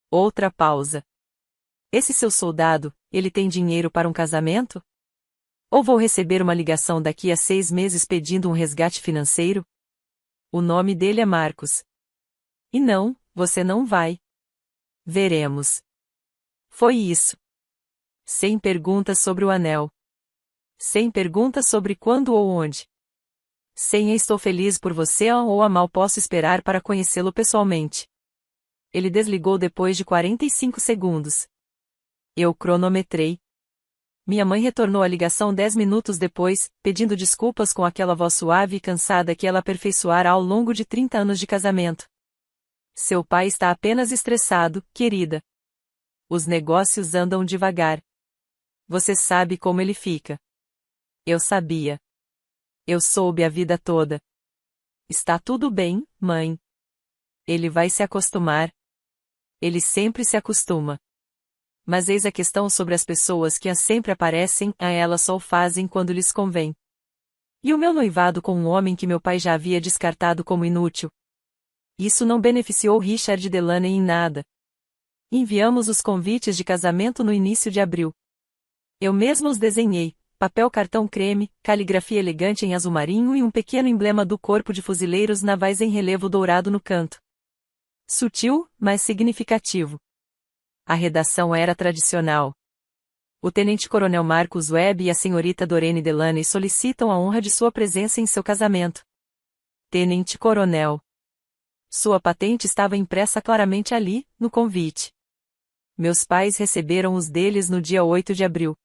Outra pausa. Esse seu soldado, ele tem dinheiro para um casamento? Ou vou receber uma ligação daqui a 6 meses pedindo um resgate financeiro? O nome dele é Marcos. E não, você não vai. Veremos. Foi isso. Sem perguntas sobre o anel. Sem perguntas sobre quando ou onde. Sem estou feliz por você ou a mal posso esperar para conhecê-lo pessoalmente. Ele desligou depois de 45 segundos. Eu cronometrei. Minha mãe retornou a ligação 10 minutos depois, pedindo desculpas com aquela voz suave e cansada que ela aperfeiçoara ao longo de 30 anos de casamento. Seu pai está apenas estressado, querida. Os negócios andam devagar. Você sabe como ele fica. Eu sabia. Eu soube a vida toda. Está tudo bem, mãe. Ele vai se acostumar. Ele sempre se acostuma. Mas eis a questão sobre as pessoas que sempre aparecem, a elas só o fazem quando lhes convém. E o meu noivado com um homem que meu pai já havia descartado como inútil? Isso não beneficiou Richard Delaney em nada. Enviamos os convites de casamento no início de abril. Eu mesmo os desenhei, papel cartão creme, caligrafia elegante em azul marinho e um pequeno emblema do Corpo de Fuzileiros Navais em relevo dourado no canto. Sutil, mas significativo. A redação era tradicional. O tenente-coronel Marcus Webb e a senhorita Dorene Delaney solicitam a honra de sua presença em seu casamento. Tenente-coronel. Sua patente estava impressa claramente ali, no convite. Meus pais receberam os deles no dia 8 de abril.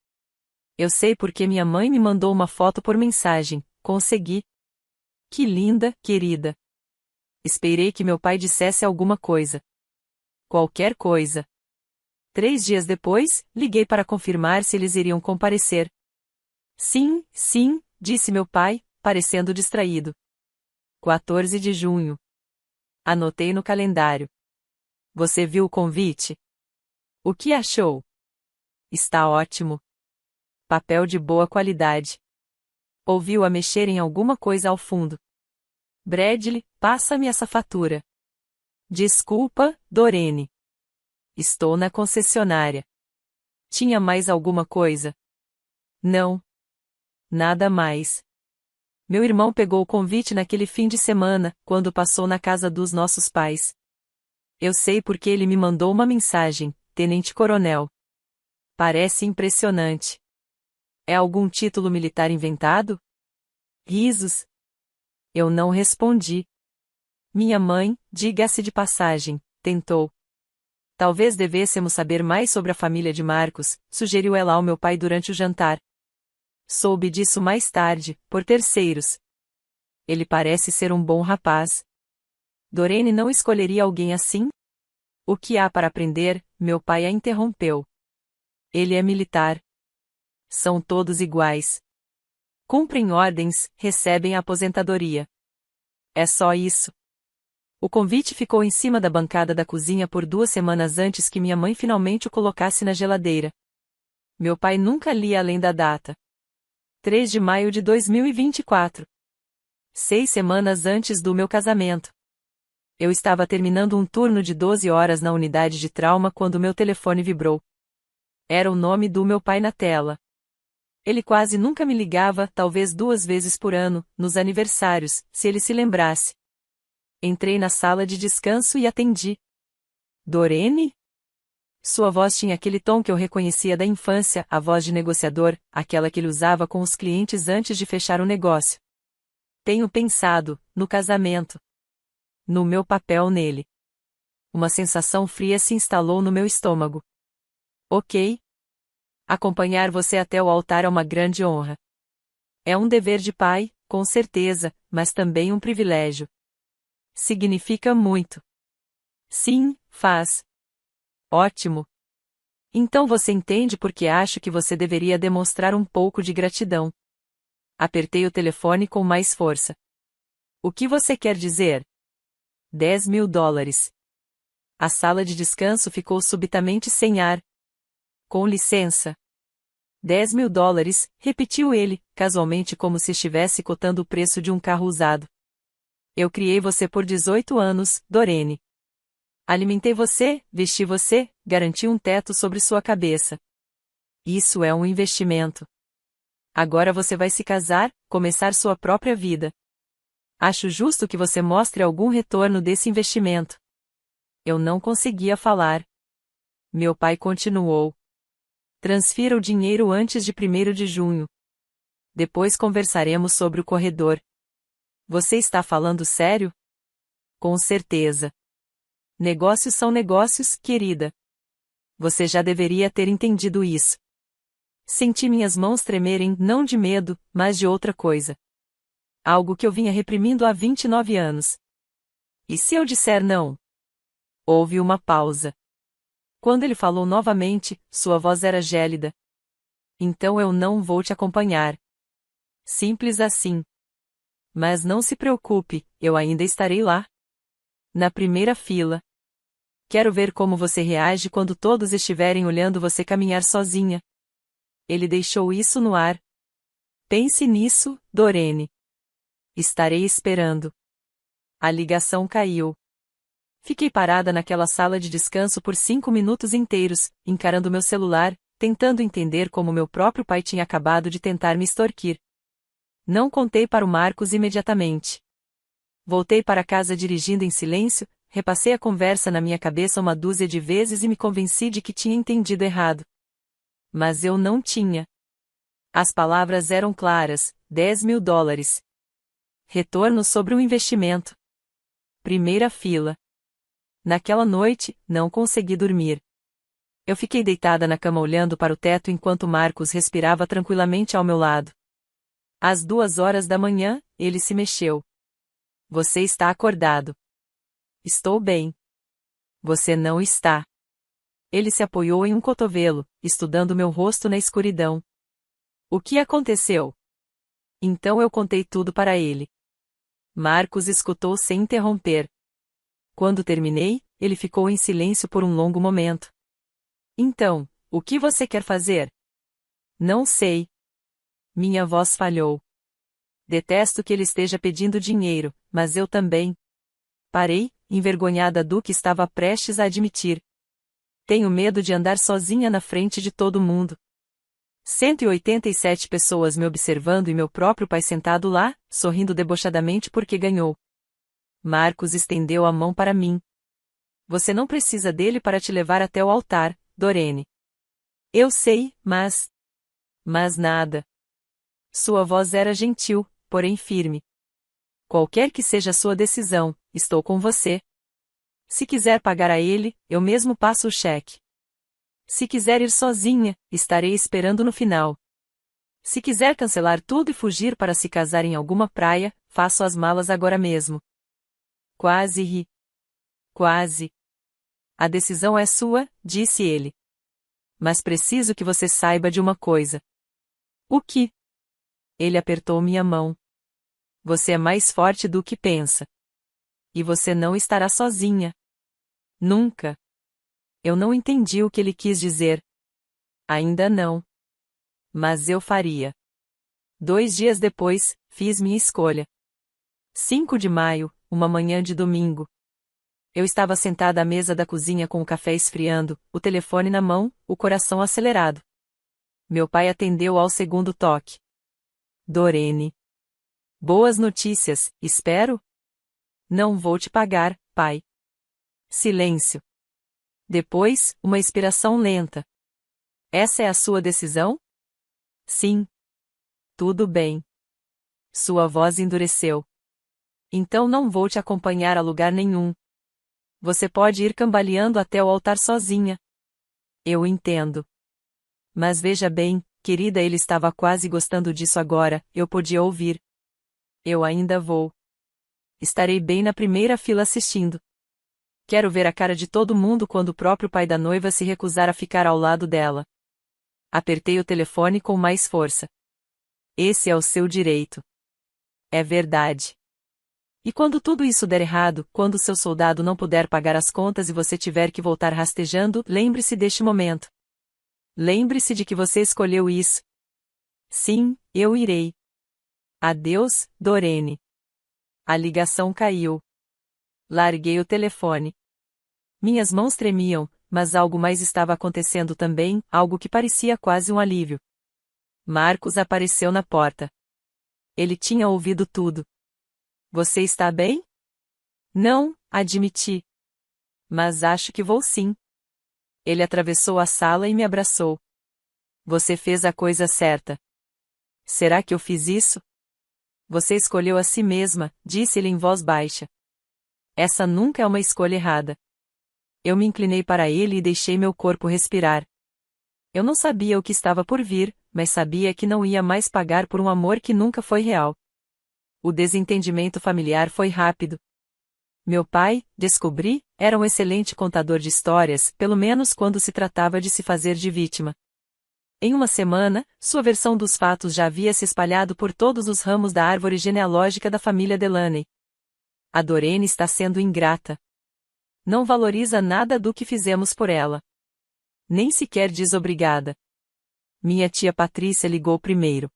Eu sei porque minha mãe me mandou uma foto por mensagem. Consegui. Que linda, querida. Esperei que meu pai dissesse alguma coisa. Qualquer coisa. 3 dias depois, liguei para confirmar se eles iriam comparecer. Sim, sim, disse meu pai, parecendo distraído. 14 de junho. Anotei no calendário. Você viu o convite? O que achou? Está ótimo. Papel de boa qualidade. Ouviu-a mexer em alguma coisa ao fundo. Bradley, passa-me essa fatura. Desculpa, Dorene. Estou na concessionária. Tinha mais alguma coisa? Não. Nada mais. Meu irmão pegou o convite naquele fim de semana, quando passou na casa dos nossos pais. Eu sei porque ele me mandou uma mensagem, tenente-coronel. Parece impressionante. É algum título militar inventado? Risos. Eu não respondi. Minha mãe, diga-se de passagem, tentou. Talvez devêssemos saber mais sobre a família de Marcos, sugeriu ela ao meu pai durante o jantar. Soube disso mais tarde, por terceiros. Ele parece ser um bom rapaz. Dorene não escolheria alguém assim? O que há para aprender? Meu pai a interrompeu. Ele é militar. São todos iguais. Cumprem ordens, recebem a aposentadoria. É só isso. O convite ficou em cima da bancada da cozinha por 2 semanas antes que minha mãe finalmente o colocasse na geladeira. Meu pai nunca lia além da data. 3 de maio de 2024. 6 semanas antes do meu casamento. Eu estava terminando um turno de 12 horas na unidade de trauma quando meu telefone vibrou. Era o nome do meu pai na tela. Ele quase nunca me ligava, talvez 2 vezes por ano, nos aniversários, se ele se lembrasse. Entrei na sala de descanso e atendi. Dorene? Sua voz tinha aquele tom que eu reconhecia da infância, a voz de negociador, aquela que ele usava com os clientes antes de fechar o negócio. Tenho pensado, no casamento. No meu papel nele. Uma sensação fria se instalou no meu estômago. Ok. Acompanhar você até o altar é uma grande honra. É um dever de pai, com certeza, mas também um privilégio. Significa muito. Sim, faz. Ótimo. Então você entende por que acho que você deveria demonstrar um pouco de gratidão. Apertei o telefone com mais força. O que você quer dizer? $10.000. A sala de descanso ficou subitamente sem ar. Com licença. $10.000, repetiu ele, casualmente como se estivesse cotando o preço de um carro usado. Eu criei você por 18 anos, Dorene. Alimentei você, vesti você, garanti um teto sobre sua cabeça. Isso é um investimento. Agora você vai se casar, começar sua própria vida. Acho justo que você mostre algum retorno desse investimento. Eu não conseguia falar. Meu pai continuou. Transfira o dinheiro antes de 1º de junho. Depois conversaremos sobre o corredor. Você está falando sério? Com certeza. Negócios são negócios, querida. Você já deveria ter entendido isso. Senti minhas mãos tremerem, não de medo, mas de outra coisa. Algo que eu vinha reprimindo há 29 anos. E se eu disser não? Houve uma pausa. Quando ele falou novamente, sua voz era gélida. Então eu não vou te acompanhar. Simples assim. Mas não se preocupe, eu ainda estarei lá. Na primeira fila. Quero ver como você reage quando todos estiverem olhando você caminhar sozinha. Ele deixou isso no ar. Pense nisso, Dorene. Estarei esperando. A ligação caiu. Fiquei parada naquela sala de descanso por 5 minutos inteiros, encarando meu celular, tentando entender como meu próprio pai tinha acabado de tentar me extorquir. Não contei para o Marcos imediatamente. Voltei para casa dirigindo em silêncio, repassei a conversa na minha cabeça uma dúzia de vezes e me convenci de que tinha entendido errado. Mas eu não tinha. As palavras eram claras: $10.000. Retorno sobre um investimento. Primeira fila. Naquela noite, não consegui dormir. Eu fiquei deitada na cama olhando para o teto enquanto Marcos respirava tranquilamente ao meu lado. Às 2 horas da manhã, ele se mexeu. Você está acordado. Estou bem. Você não está. Ele se apoiou em um cotovelo, estudando meu rosto na escuridão. O que aconteceu? Então eu contei tudo para ele. Marcos escutou sem interromper. Quando terminei, ele ficou em silêncio por um longo momento. Então, o que você quer fazer? Não sei. Minha voz falhou. Detesto que ele esteja pedindo dinheiro, mas eu também. Parei, envergonhada do que estava prestes a admitir. Tenho medo de andar sozinha na frente de todo mundo. 187 pessoas me observando e meu próprio pai sentado lá, sorrindo debochadamente porque ganhou. Marcos estendeu a mão para mim. Você não precisa dele para te levar até o altar, Dorene. Eu sei, mas... Mas nada. Sua voz era gentil, porém firme. Qualquer que seja a sua decisão, estou com você. Se quiser pagar a ele, eu mesmo passo o cheque. Se quiser ir sozinha, estarei esperando no final. Se quiser cancelar tudo e fugir para se casar em alguma praia, faço as malas agora mesmo. Quase ri. Quase. A decisão é sua, disse ele. Mas preciso que você saiba de uma coisa. O que? Ele apertou minha mão. Você é mais forte do que pensa. E você não estará sozinha. Nunca. Eu não entendi o que ele quis dizer. Ainda não. Mas eu faria. 2 dias depois, fiz minha escolha. 5 de maio, uma manhã de domingo. Eu estava sentada à mesa da cozinha com o café esfriando, o telefone na mão, o coração acelerado. Meu pai atendeu ao segundo toque. Dorene. Boas notícias, espero? Não vou te pagar, pai. Silêncio. Depois, uma expiração lenta. Essa é a sua decisão? Sim. Tudo bem. Sua voz endureceu. Então não vou te acompanhar a lugar nenhum. Você pode ir cambaleando até o altar sozinha. Eu entendo. Mas veja bem, querida, ele estava quase gostando disso agora, eu podia ouvir. Eu ainda vou. Estarei bem na primeira fila assistindo. Quero ver a cara de todo mundo quando o próprio pai da noiva se recusar a ficar ao lado dela. Apertei o telefone com mais força. Esse é o seu direito. É verdade. E quando tudo isso der errado, quando seu soldado não puder pagar as contas e você tiver que voltar rastejando, lembre-se deste momento. Lembre-se de que você escolheu isso. Sim, eu irei. Adeus, Dorene. A ligação caiu. Larguei o telefone. Minhas mãos tremiam, mas algo mais estava acontecendo também, algo que parecia quase um alívio. Marcos apareceu na porta. Ele tinha ouvido tudo. Você está bem? Não, admiti. Mas acho que vou sim. Ele atravessou a sala e me abraçou. Você fez a coisa certa. Será que eu fiz isso? Você escolheu a si mesma, disse ele em voz baixa. Essa nunca é uma escolha errada. Eu me inclinei para ele e deixei meu corpo respirar. Eu não sabia o que estava por vir, mas sabia que não ia mais pagar por um amor que nunca foi real. O desentendimento familiar foi rápido. Meu pai, descobri, era um excelente contador de histórias, pelo menos quando se tratava de se fazer de vítima. Em uma semana, sua versão dos fatos já havia se espalhado por todos os ramos da árvore genealógica da família Delaney. A Dorene está sendo ingrata. Não valoriza nada do que fizemos por ela. Nem sequer diz obrigada. Minha tia Patrícia ligou primeiro.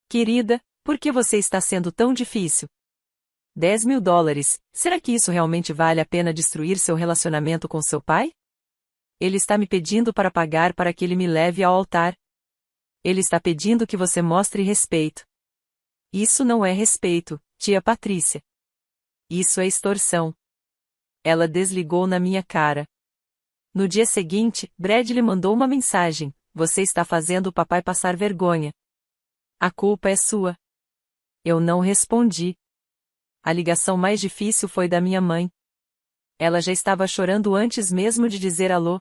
Querida, por que você está sendo tão difícil? $10.000, será que isso realmente vale a pena destruir seu relacionamento com seu pai? Ele está me pedindo para pagar para que ele me leve ao altar. Ele está pedindo que você mostre respeito. Isso não é respeito, tia Patrícia. Isso é extorsão. Ela desligou na minha cara. No dia seguinte, Brad lhe mandou uma mensagem: você está fazendo o papai passar vergonha. A culpa é sua. Eu não respondi. A ligação mais difícil foi da minha mãe. Ela já estava chorando antes mesmo de dizer alô.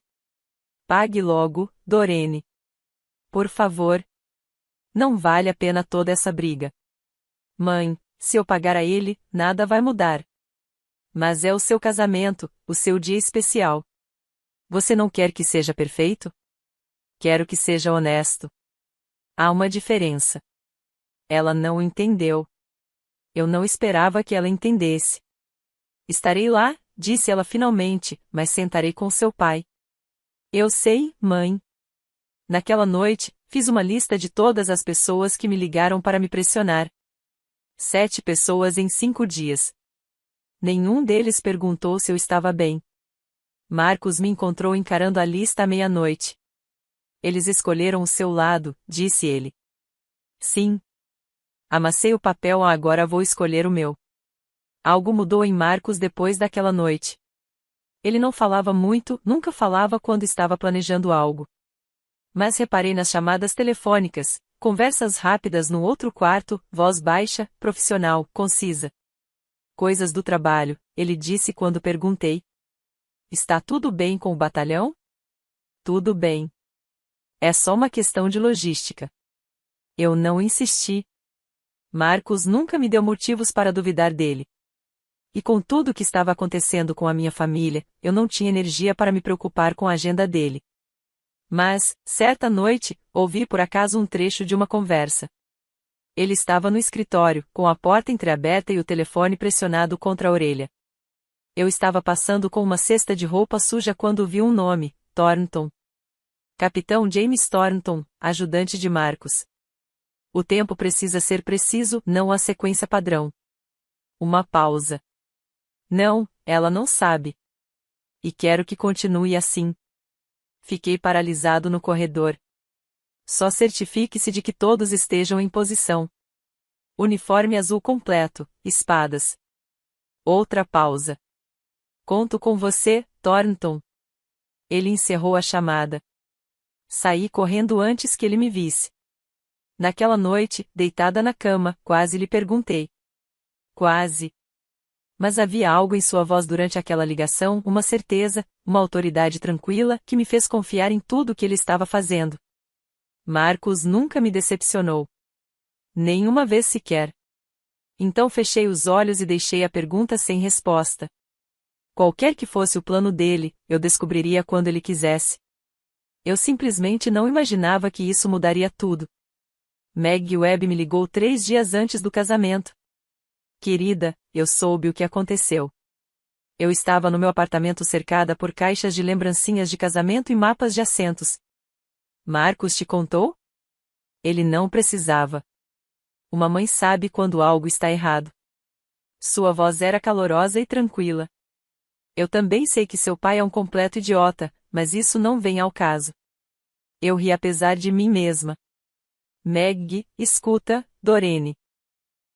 Pague logo, Dorene. Por favor. Não vale a pena toda essa briga. Mãe, se eu pagar a ele, nada vai mudar. Mas é o seu casamento, o seu dia especial. Você não quer que seja perfeito? Quero que seja honesto. Há uma diferença. Ela não entendeu. Eu não esperava que ela entendesse. Estarei lá, disse ela finalmente, mas sentarei com seu pai. Eu sei, mãe. Naquela noite, fiz uma lista de todas as pessoas que me ligaram para me pressionar. 7 pessoas em 5 dias. Nenhum deles perguntou se eu estava bem. Marcos me encontrou encarando a lista à meia-noite. Eles escolheram o seu lado, disse ele. Sim. Amassei o papel, agora vou escolher o meu. Algo mudou em Marcos depois daquela noite. Ele não falava muito, nunca falava quando estava planejando algo. Mas reparei nas chamadas telefônicas, conversas rápidas no outro quarto, voz baixa, profissional, concisa. Coisas do trabalho, ele disse quando perguntei. Está tudo bem com o batalhão? Tudo bem. É só uma questão de logística. Eu não insisti. Marcos nunca me deu motivos para duvidar dele. E com tudo o que estava acontecendo com a minha família, eu não tinha energia para me preocupar com a agenda dele. Mas, certa noite, ouvi por acaso um trecho de uma conversa. Ele estava no escritório, com a porta entreaberta e o telefone pressionado contra a orelha. Eu estava passando com uma cesta de roupa suja quando vi um nome: Thornton. Capitão James Thornton, ajudante de Marcos. O tempo precisa ser preciso, não a sequência padrão. Uma pausa. Não, ela não sabe. E quero que continue assim. Fiquei paralisado no corredor. Só certifique-se de que todos estejam em posição. Uniforme azul completo, espadas. Outra pausa. Conto com você, Thornton. Ele encerrou a chamada. Saí correndo antes que ele me visse. Naquela noite, deitada na cama, quase lhe perguntei. Quase. Mas havia algo em sua voz durante aquela ligação, uma certeza, uma autoridade tranquila, que me fez confiar em tudo o que ele estava fazendo. Marcos nunca me decepcionou. Nenhuma vez sequer. Então fechei os olhos e deixei a pergunta sem resposta. Qualquer que fosse o plano dele, eu descobriria quando ele quisesse. Eu simplesmente não imaginava que isso mudaria tudo. Meg Webb me ligou 3 dias antes do casamento. Querida, eu soube o que aconteceu. Eu estava no meu apartamento cercada por caixas de lembrancinhas de casamento e mapas de assentos. Marcos te contou? Ele não precisava. Uma mãe sabe quando algo está errado. Sua voz era calorosa e tranquila. Eu também sei que seu pai é um completo idiota, mas isso não vem ao caso. Eu ri apesar de mim mesma. Meg, escuta, Dorene.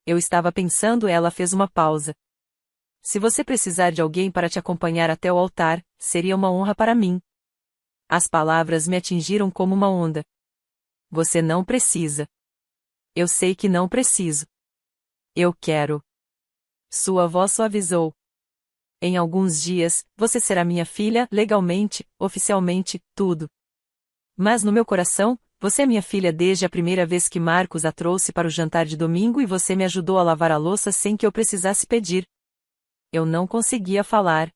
Eu estava pensando, ela fez uma pausa. Se você precisar de alguém para te acompanhar até o altar, seria uma honra para mim. As palavras me atingiram como uma onda. Você não precisa. Eu sei que não preciso. Eu quero. Sua voz suavizou. Em alguns dias, você será minha filha, legalmente, oficialmente, tudo. Mas no meu coração, você é minha filha desde a primeira vez que Marcos a trouxe para o jantar de domingo e você me ajudou a lavar a louça sem que eu precisasse pedir. Eu não conseguia falar.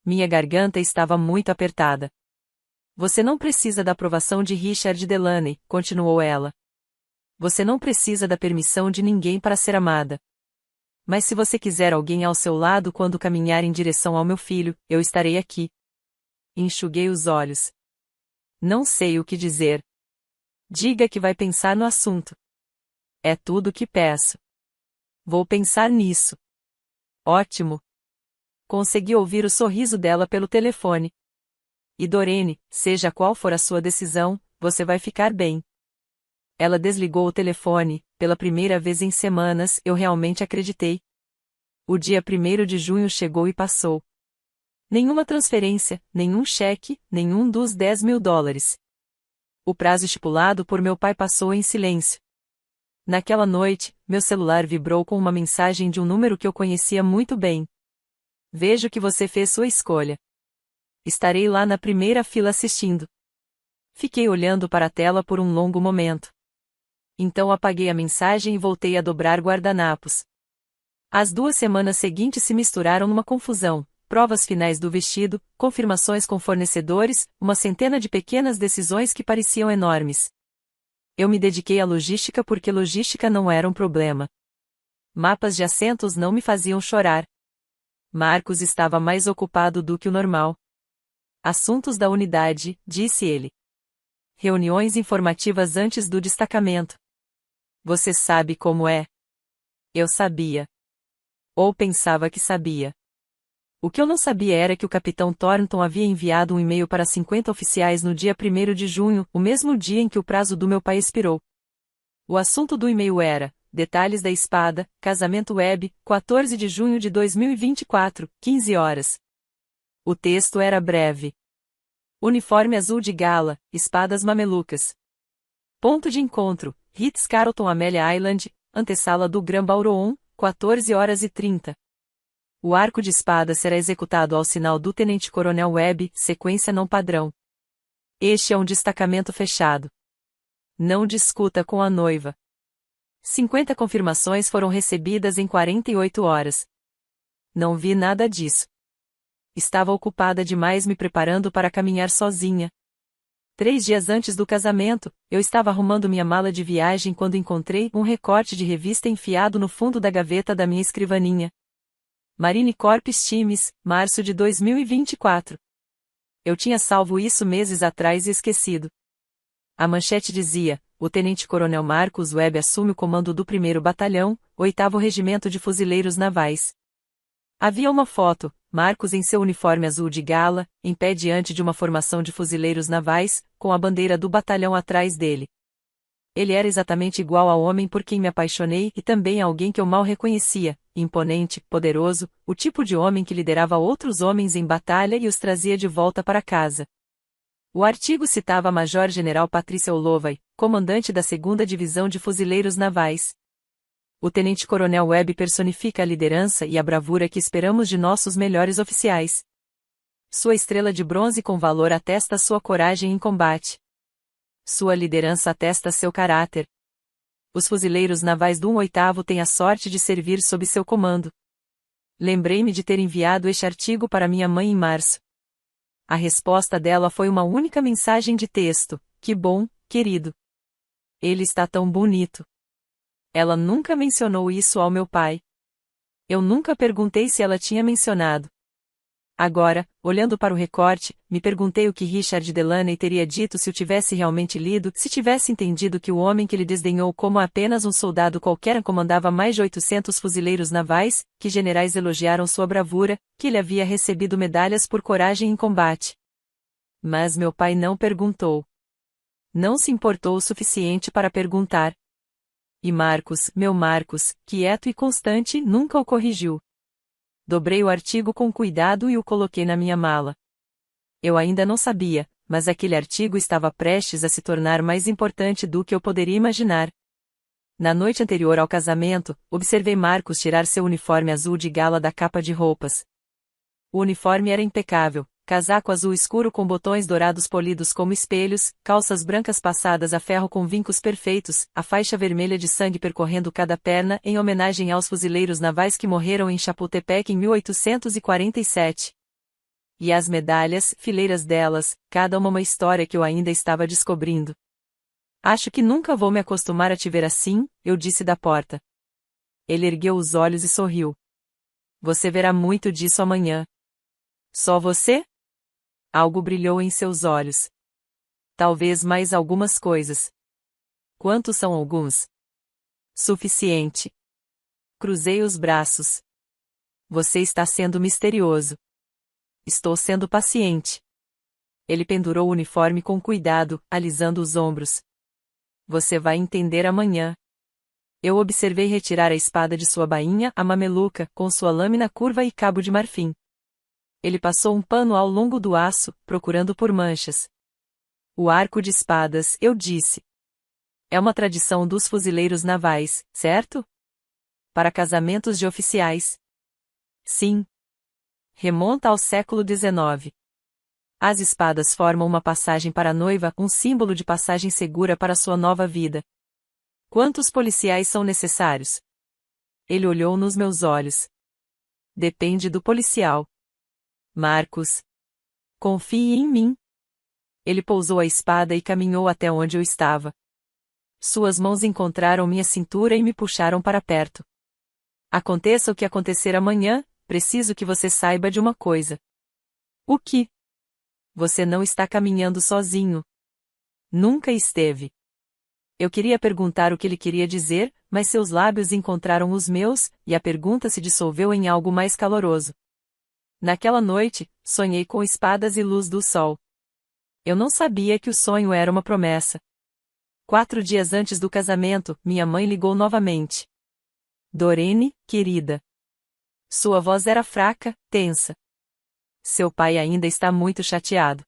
Minha garganta estava muito apertada. Você não precisa da aprovação de Richard Delaney, continuou ela. Você não precisa da permissão de ninguém para ser amada. Mas se você quiser alguém ao seu lado quando caminhar em direção ao meu filho, eu estarei aqui. Enxuguei os olhos. Não sei o que dizer. Diga que vai pensar no assunto. É tudo o que peço. Vou pensar nisso. Ótimo. Consegui ouvir o sorriso dela pelo telefone. E Dorene, seja qual for a sua decisão, você vai ficar bem. Ela desligou o telefone, pela primeira vez em semanas, eu realmente acreditei. O dia 1º de junho chegou e passou. Nenhuma transferência, nenhum cheque, nenhum dos $10.000. O prazo estipulado por meu pai passou em silêncio. Naquela noite, meu celular vibrou com uma mensagem de um número que eu conhecia muito bem. Vejo que você fez sua escolha. Estarei lá na primeira fila assistindo. Fiquei olhando para a tela por um longo momento. Então apaguei a mensagem e voltei a dobrar guardanapos. As 2 semanas seguintes se misturaram numa confusão. Provas finais do vestido, confirmações com fornecedores, uma centena de pequenas decisões que pareciam enormes. Eu me dediquei à logística porque logística não era um problema. Mapas de assentos não me faziam chorar. Marcos estava mais ocupado do que o normal. Assuntos da unidade, disse ele. Reuniões informativas antes do destacamento. Você sabe como é. Eu sabia. Ou pensava que sabia. O que eu não sabia era que o capitão Thornton havia enviado um e-mail para 50 oficiais no dia 1º de junho, o mesmo dia em que o prazo do meu pai expirou. O assunto do e-mail era: detalhes da espada, casamento web, 14 de junho de 2024, 15 horas. O texto era breve. Uniforme azul de gala, espadas mamelucas. Ponto de encontro: Ritz-Carlton Amelia Island, antessala do Grand Ballroom, 14h30. O arco de espada será executado ao sinal do Tenente-Coronel Webb, sequência não padrão. Este é um destacamento fechado. Não discuta com a noiva. 50 confirmações foram recebidas em 48 horas. Não vi nada disso. Estava ocupada demais me preparando para caminhar sozinha. 3 dias antes do casamento, eu estava arrumando minha mala de viagem quando encontrei um recorte de revista enfiado no fundo da gaveta da minha escrivaninha. Marine Corps Times, março de 2024. Eu tinha salvo isso meses atrás e esquecido. A manchete dizia: o Tenente-Coronel Marcos Webb assume o comando do 1º Batalhão, 8º Regimento de Fuzileiros Navais. Havia uma foto, Marcos em seu uniforme azul de gala, em pé diante de uma formação de fuzileiros navais, com a bandeira do batalhão atrás dele. Ele era exatamente igual ao homem por quem me apaixonei e também a alguém que eu mal reconhecia, imponente, poderoso, o tipo de homem que liderava outros homens em batalha e os trazia de volta para casa. O artigo citava a Major-General Patrícia Olovay, comandante da 2ª Divisão de Fuzileiros Navais. O Tenente-Coronel Webb personifica a liderança e a bravura que esperamos de nossos melhores oficiais. Sua estrela de bronze com valor atesta sua coragem em combate. Sua liderança atesta seu caráter. Os fuzileiros navais do 1/8 têm a sorte de servir sob seu comando. Lembrei-me de ter enviado este artigo para minha mãe em março. A resposta dela foi uma única mensagem de texto: que bom, querido. Ele está tão bonito. Ela nunca mencionou isso ao meu pai. Eu nunca perguntei se ela tinha mencionado. Agora, olhando para o recorte, me perguntei o que Richard Delaney teria dito se o tivesse realmente lido, se tivesse entendido que o homem que ele desdenhou como apenas um soldado qualquer comandava mais de 800 fuzileiros navais, que generais elogiaram sua bravura, que ele havia recebido medalhas por coragem em combate. Mas meu pai não perguntou. Não se importou o suficiente para perguntar. E Marcos, meu Marcos, quieto e constante, nunca o corrigiu. Dobrei o artigo com cuidado e o coloquei na minha mala. Eu ainda não sabia, mas aquele artigo estava prestes a se tornar mais importante do que eu poderia imaginar. Na noite anterior ao casamento, observei Marcos tirar seu uniforme azul de gala da capa de roupas. O uniforme era impecável, casaco azul escuro com botões dourados polidos como espelhos, calças brancas passadas a ferro com vincos perfeitos, a faixa vermelha de sangue percorrendo cada perna em homenagem aos fuzileiros navais que morreram em Chapultepec em 1847. E as medalhas, fileiras delas, cada uma história que eu ainda estava descobrindo. Acho que nunca vou me acostumar a te ver assim, eu disse da porta. Ele ergueu os olhos e sorriu. Você verá muito disso amanhã. Só você? Algo brilhou em seus olhos. Talvez mais algumas coisas. Quantos são alguns? Suficiente. Cruzei os braços. Você está sendo misterioso. Estou sendo paciente. Ele pendurou o uniforme com cuidado, alisando os ombros. Você vai entender amanhã. Eu observei retirar a espada de sua bainha, a mameluca, com sua lâmina curva e cabo de marfim. Ele passou um pano ao longo do aço, procurando por manchas. O arco de espadas, eu disse. É uma tradição dos fuzileiros navais, certo? Para casamentos de oficiais. Sim. Remonta ao século XIX. As espadas formam uma passagem para a noiva, um símbolo de passagem segura para sua nova vida. Quantos policiais são necessários? Ele olhou nos meus olhos. Depende do policial. Marcos. Confie em mim. Ele pousou a espada e caminhou até onde eu estava. Suas mãos encontraram minha cintura e me puxaram para perto. Aconteça o que acontecer amanhã, preciso que você saiba de uma coisa. O que? Você não está caminhando sozinho. Nunca esteve. Eu queria perguntar o que ele queria dizer, mas seus lábios encontraram os meus, e a pergunta se dissolveu em algo mais caloroso. Naquela noite, sonhei com espadas e luz do sol. Eu não sabia que o sonho era uma promessa. 4 dias antes do casamento, minha mãe ligou novamente. Dorene, querida. Sua voz era fraca, tensa. Seu pai ainda está muito chateado.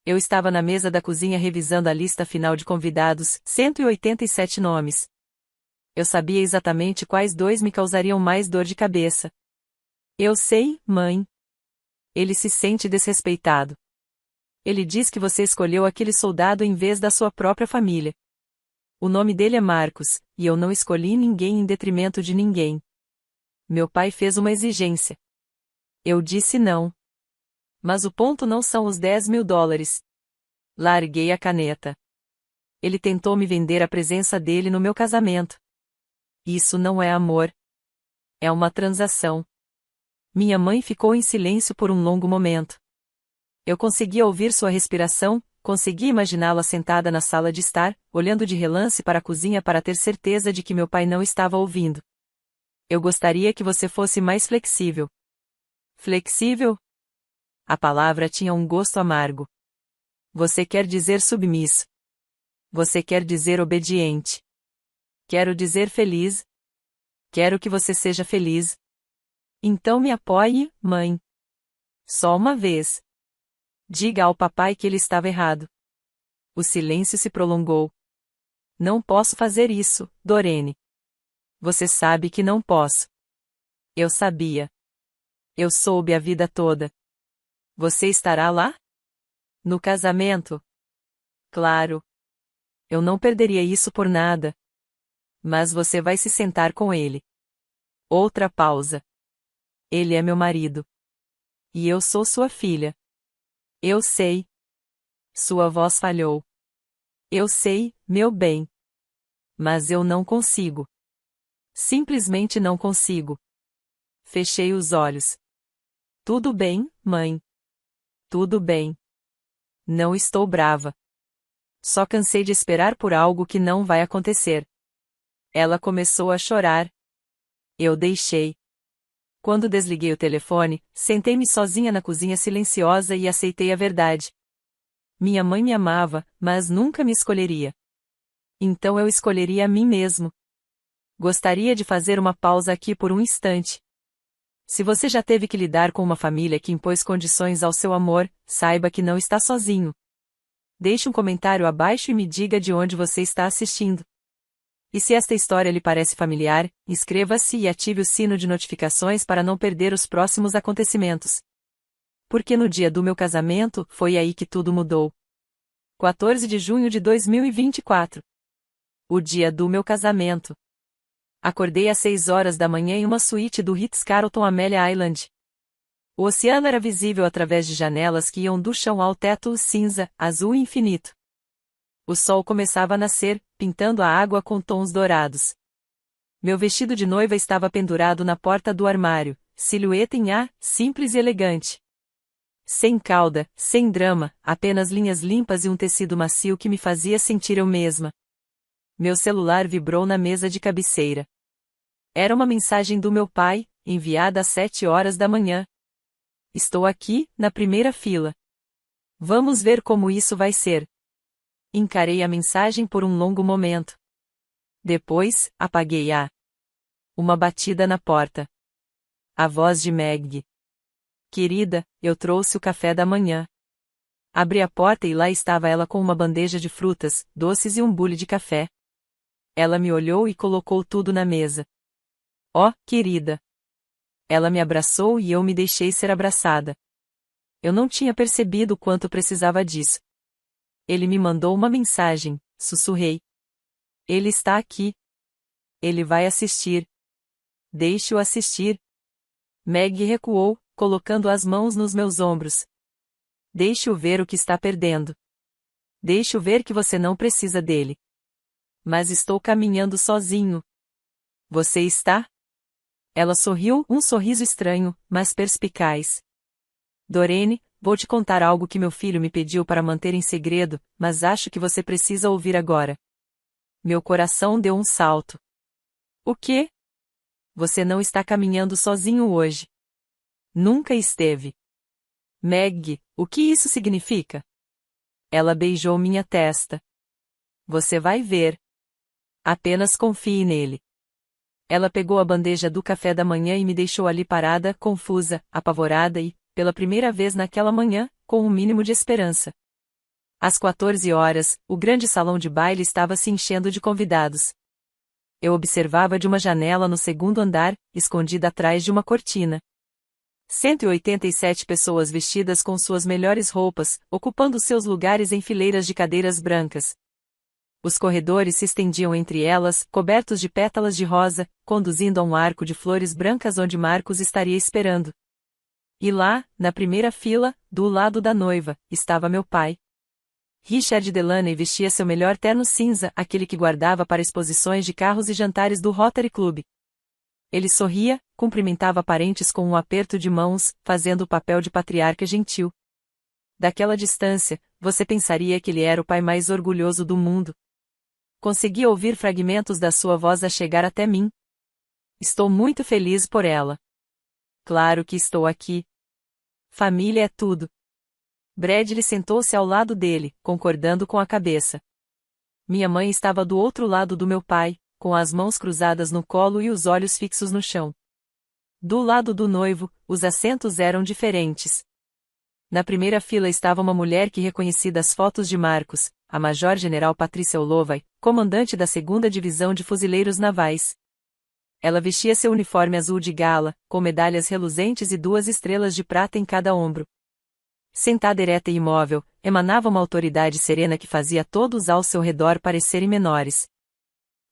Eu estava na mesa da cozinha revisando a lista final de convidados, 187 nomes. Eu sabia exatamente quais 2 me causariam mais dor de cabeça. Eu sei, mãe. Ele se sente desrespeitado. Ele diz que você escolheu aquele soldado em vez da sua própria família. O nome dele é Marcos, e eu não escolhi ninguém em detrimento de ninguém. Meu pai fez uma exigência. Eu disse não. Mas o ponto não são os $10.000. Larguei a caneta. Ele tentou me vender a presença dele no meu casamento. Isso não é amor. É uma transação. Minha mãe ficou em silêncio por um longo momento. Eu conseguia ouvir sua respiração, consegui imaginá-la sentada na sala de estar, olhando de relance para a cozinha para ter certeza de que meu pai não estava ouvindo. Eu gostaria que você fosse mais flexível. Flexível? A palavra tinha um gosto amargo. Você quer dizer submisso. Você quer dizer obediente. Quero dizer feliz. Quero que você seja feliz. Então me apoie, mãe. Só uma vez. Diga ao papai que ele estava errado. O silêncio se prolongou. Não posso fazer isso, Dorene. Você sabe que não posso. Eu sabia. Eu soube a vida toda. Você estará lá? No casamento? Claro. Eu não perderia isso por nada. Mas você vai se sentar com ele. Outra pausa. Ele é meu marido. E eu sou sua filha. Eu sei. Sua voz falhou. Eu sei, meu bem. Mas eu não consigo. Simplesmente não consigo. Fechei os olhos. Tudo bem, mãe. Tudo bem. Não estou brava. Só cansei de esperar por algo que não vai acontecer. Ela começou a chorar. Eu deixei. Quando desliguei o telefone, sentei-me sozinha na cozinha silenciosa e aceitei a verdade. Minha mãe me amava, mas nunca me escolheria. Então eu escolheria a mim mesmo. Gostaria de fazer uma pausa aqui por um instante. Se você já teve que lidar com uma família que impôs condições ao seu amor, saiba que não está sozinho. Deixe um comentário abaixo e me diga de onde você está assistindo. E se esta história lhe parece familiar, inscreva-se e ative o sino de notificações para não perder os próximos acontecimentos. Porque no dia do meu casamento, foi aí que tudo mudou. 14 de junho de 2024. O dia do meu casamento. Acordei às 6 horas da manhã em uma suíte do Ritz-Carlton Amelia Island. O oceano era visível através de janelas que iam do chão ao teto cinza, azul e infinito. O sol começava a nascer, pintando a água com tons dourados. Meu vestido de noiva estava pendurado na porta do armário, silhueta em A, simples e elegante. Sem cauda, sem drama, apenas linhas limpas e um tecido macio que me fazia sentir eu mesma. Meu celular vibrou na mesa de cabeceira. Era uma mensagem do meu pai, enviada às 7 horas da manhã. Estou aqui, na primeira fila. Vamos ver como isso vai ser. Encarei a mensagem por um longo momento. Depois, apaguei-a. Uma batida na porta. A voz de Meg. Querida, eu trouxe o café da manhã. Abri a porta e lá estava ela com uma bandeja de frutas, doces e um bule de café. Ela me olhou e colocou tudo na mesa. Oh, querida! Ela me abraçou e eu me deixei ser abraçada. Eu não tinha percebido o quanto precisava disso. Ele me mandou uma mensagem, sussurrei. Ele está aqui. Ele vai assistir. Deixe-o assistir. Meg recuou, colocando as mãos nos meus ombros. Deixe-o ver o que está perdendo. Deixe-o ver que você não precisa dele. Mas estou caminhando sozinho. Você está? Ela sorriu, um sorriso estranho, mas perspicaz. Dorene, vou te contar algo que meu filho me pediu para manter em segredo, mas acho que você precisa ouvir agora. Meu coração deu um salto. O quê? Você não está caminhando sozinho hoje. Nunca esteve. Meg, o que isso significa? Ela beijou minha testa. Você vai ver. Apenas confie nele. Ela pegou a bandeja do café da manhã e me deixou ali parada, confusa, apavorada e, pela primeira vez naquela manhã, com um mínimo de esperança. Às 14 horas, o grande salão de baile estava se enchendo de convidados. Eu observava de uma janela no segundo andar, escondida atrás de uma cortina. 187 pessoas vestidas com suas melhores roupas, ocupando seus lugares em fileiras de cadeiras brancas. Os corredores se estendiam entre elas, cobertos de pétalas de rosa, conduzindo a um arco de flores brancas onde Marcos estaria esperando. E lá, na primeira fila, do lado da noiva, estava meu pai. Richard Delaney vestia seu melhor terno cinza, aquele que guardava para exposições de carros e jantares do Rotary Club. Ele sorria, cumprimentava parentes com um aperto de mãos, fazendo o papel de patriarca gentil. Daquela distância, você pensaria que ele era o pai mais orgulhoso do mundo. Consegui ouvir fragmentos da sua voz a chegar até mim. Estou muito feliz por ela. Claro que estou aqui. Família é tudo. Bradley sentou-se ao lado dele, concordando com a cabeça. Minha mãe estava do outro lado do meu pai, com as mãos cruzadas no colo e os olhos fixos no chão. Do lado do noivo, os assentos eram diferentes. Na primeira fila estava uma mulher que reconheci das fotos de Marcos, a Major-General Patrícia Olovai, comandante da 2ª Divisão de Fuzileiros Navais. Ela vestia seu uniforme azul de gala, com medalhas reluzentes e 2 estrelas de prata em cada ombro. Sentada ereta e imóvel, emanava uma autoridade serena que fazia todos ao seu redor parecerem menores.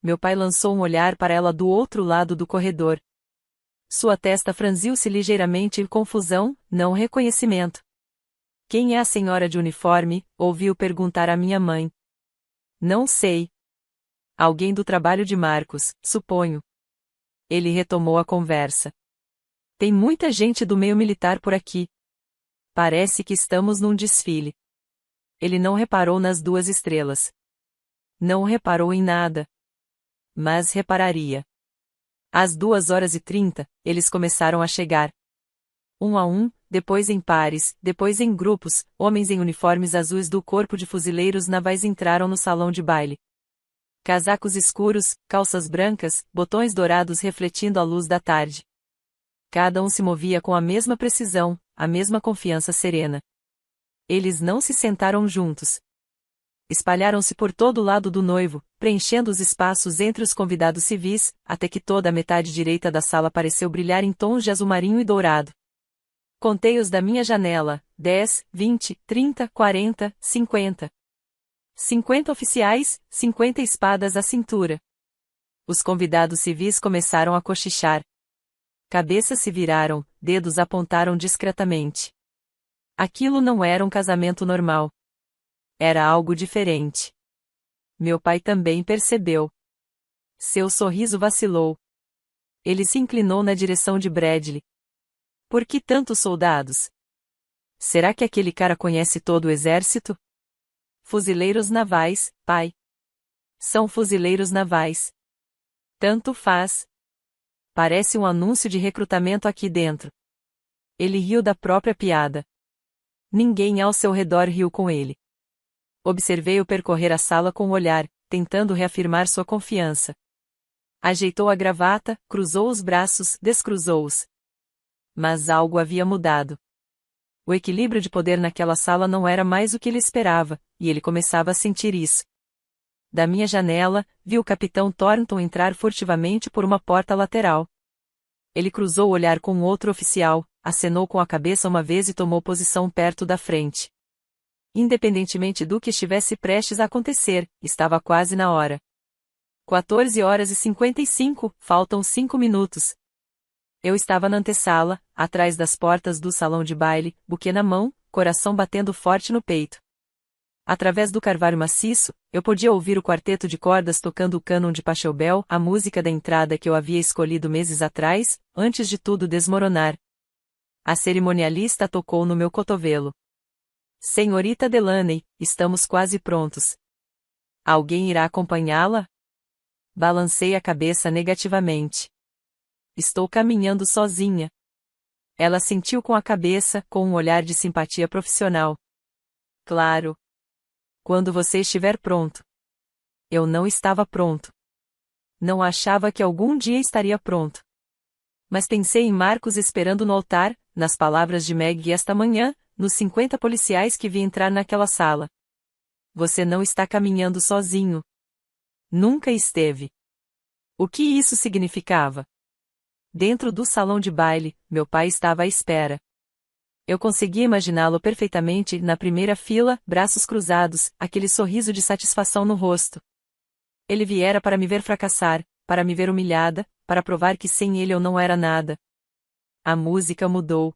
Meu pai lançou um olhar para ela do outro lado do corredor. Sua testa franziu-se ligeiramente em confusão, não reconhecimento. Quem é a senhora de uniforme? Ouviu perguntar a minha mãe. Não sei. Alguém do trabalho de Marcos, suponho. Ele retomou a conversa. Tem muita gente do meio militar por aqui. Parece que estamos num desfile. Ele não reparou nas 2 estrelas. Não reparou em nada. Mas repararia. Às 2h30, eles começaram a chegar. Um a um, depois em pares, depois em grupos, homens em uniformes azuis do Corpo de Fuzileiros Navais entraram no salão de baile. Casacos escuros, calças brancas, botões dourados refletindo a luz da tarde. Cada um se movia com a mesma precisão, a mesma confiança serena. Eles não se sentaram juntos. Espalharam-se por todo o lado do noivo, preenchendo os espaços entre os convidados civis, até que toda a metade direita da sala pareceu brilhar em tons de azul marinho e dourado. Contei-os da minha janela: 10, 20, 30, 40, 50. 50 oficiais, 50 espadas à cintura. Os convidados civis começaram a cochichar. Cabeças se viraram, dedos apontaram discretamente. Aquilo não era um casamento normal. Era algo diferente. Meu pai também percebeu. Seu sorriso vacilou. Ele se inclinou na direção de Bradley. Por que tantos soldados? Será que aquele cara conhece todo o exército? Fuzileiros navais, pai. São fuzileiros navais. Tanto faz. Parece um anúncio de recrutamento aqui dentro. Ele riu da própria piada. Ninguém ao seu redor riu com ele. Observei-o percorrer a sala com o olhar, tentando reafirmar sua confiança. Ajeitou a gravata, cruzou os braços, descruzou-os. Mas algo havia mudado. O equilíbrio de poder naquela sala não era mais o que ele esperava, e ele começava a sentir isso. Da minha janela, vi o capitão Thornton entrar furtivamente por uma porta lateral. Ele cruzou o olhar com outro oficial, acenou com a cabeça uma vez e tomou posição perto da frente. Independentemente do que estivesse prestes a acontecer, estava quase na hora. 14h55, faltam 5 minutos. Eu estava na antessala, atrás das portas do salão de baile, buquê na mão, coração batendo forte no peito. Através do carvalho maciço, eu podia ouvir o quarteto de cordas tocando o cânon de Pachelbel, a música da entrada que eu havia escolhido meses atrás, antes de tudo desmoronar. A cerimonialista tocou no meu cotovelo. Senhorita Delaney, estamos quase prontos. Alguém irá acompanhá-la? Balancei a cabeça negativamente. Estou caminhando sozinha. Ela sentiu com a cabeça, com um olhar de simpatia profissional. Claro. Quando você estiver pronto. Eu não estava pronto. Não achava que algum dia estaria pronto. Mas pensei em Marcos esperando no altar, nas palavras de Meg esta manhã, nos 50 policiais que vi entrar naquela sala. Você não está caminhando sozinho. Nunca esteve. O que isso significava? Dentro do salão de baile, meu pai estava à espera. Eu conseguia imaginá-lo perfeitamente na primeira fila, braços cruzados, aquele sorriso de satisfação no rosto. Ele viera para me ver fracassar, para me ver humilhada, para provar que sem ele eu não era nada. A música mudou.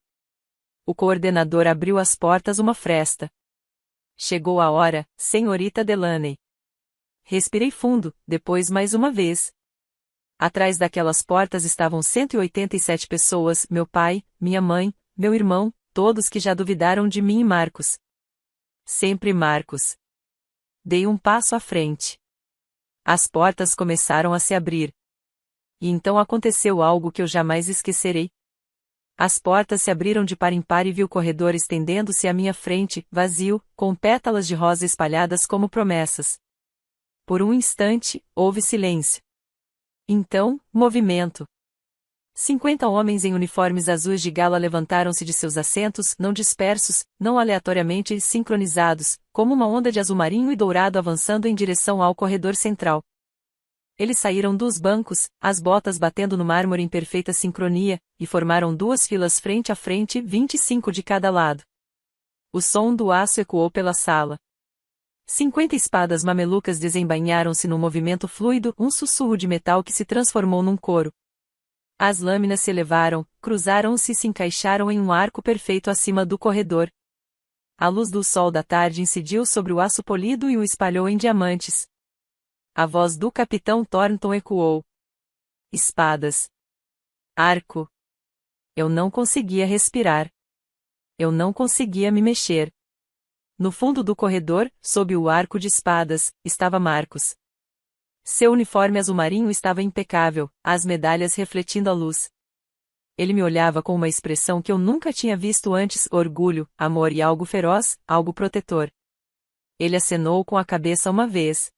O coordenador abriu as portas uma fresta. Chegou a hora, senhorita Delaney. Respirei fundo, depois mais uma vez. Atrás daquelas portas estavam 187 pessoas, meu pai, minha mãe, meu irmão, todos que já duvidaram de mim e Marcos. Sempre Marcos. Dei um passo à frente. As portas começaram a se abrir. E então aconteceu algo que eu jamais esquecerei. As portas se abriram de par em par e vi o corredor estendendo-se à minha frente, vazio, com pétalas de rosa espalhadas como promessas. Por um instante, houve silêncio. Então, movimento. 50 homens em uniformes azuis de gala levantaram-se de seus assentos, não dispersos, não aleatoriamente sincronizados, como uma onda de azul marinho e dourado avançando em direção ao corredor central. Eles saíram dos bancos, as botas batendo no mármore em perfeita sincronia, e formaram 2 filas frente a frente, 25 de cada lado. O som do aço ecoou pela sala. 50 espadas mamelucas desembainharam-se num movimento fluido, um sussurro de metal que se transformou num coro. As lâminas se elevaram, cruzaram-se e se encaixaram em um arco perfeito acima do corredor. A luz do sol da tarde incidiu sobre o aço polido e o espalhou em diamantes. A voz do capitão Thornton ecoou. Espadas. Arco. Eu não conseguia respirar. Eu não conseguia me mexer. No fundo do corredor, sob o arco de espadas, estava Marcos. Seu uniforme azul marinho estava impecável, as medalhas refletindo a luz. Ele me olhava com uma expressão que eu nunca tinha visto antes: orgulho, amor e algo feroz, algo protetor. Ele acenou com a cabeça uma vez.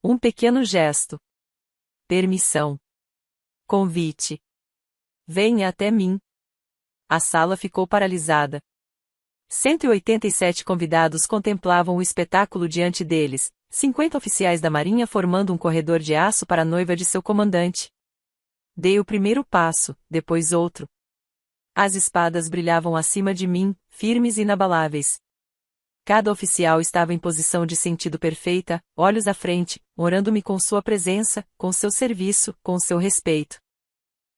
Um pequeno gesto. Permissão. Convite. Venha até mim. A sala ficou paralisada. 187 convidados contemplavam o espetáculo diante deles, 50 oficiais da Marinha formando um corredor de aço para a noiva de seu comandante. Dei o primeiro passo, depois outro. As espadas brilhavam acima de mim, firmes e inabaláveis. Cada oficial estava em posição de sentido perfeita, olhos à frente, orando-me com sua presença, com seu serviço, com seu respeito.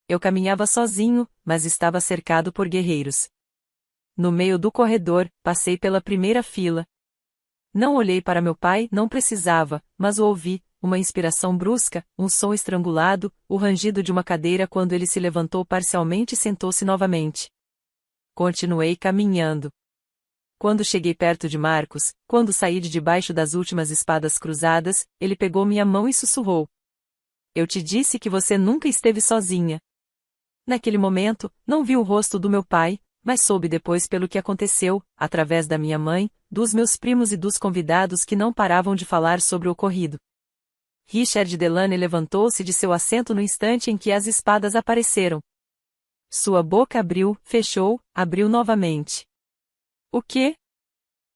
Eu caminhava sozinho, mas estava cercado por guerreiros. No meio do corredor, passei pela primeira fila. Não olhei para meu pai, não precisava, mas o ouvi, uma inspiração brusca, um som estrangulado, o rangido de uma cadeira quando ele se levantou parcialmente e sentou-se novamente. Continuei caminhando. Quando cheguei perto de Marcos, quando saí de debaixo das últimas espadas cruzadas, ele pegou minha mão e sussurrou: Eu te disse que você nunca esteve sozinha. Naquele momento, não vi o rosto do meu pai, mas soube depois pelo que aconteceu, através da minha mãe, dos meus primos e dos convidados que não paravam de falar sobre o ocorrido. Richard Delaney levantou-se de seu assento no instante em que as espadas apareceram. Sua boca abriu, fechou, abriu novamente. O quê?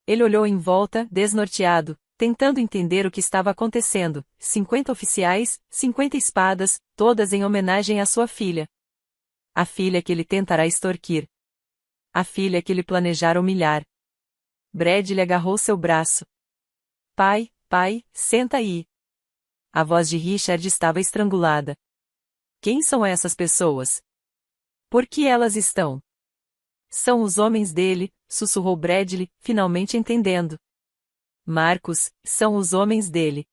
Ele olhou em volta, desnorteado, tentando entender o que estava acontecendo. 50 oficiais, 50 espadas, todas em homenagem à sua filha. A filha que ele tentará extorquir. A filha que ele planejara humilhar. Bradley agarrou seu braço. Pai, senta aí. A voz de Richard estava estrangulada. Quem são essas pessoas? Por que elas estão? São os homens dele, sussurrou Bradley, finalmente entendendo. Marcos, são os homens dele.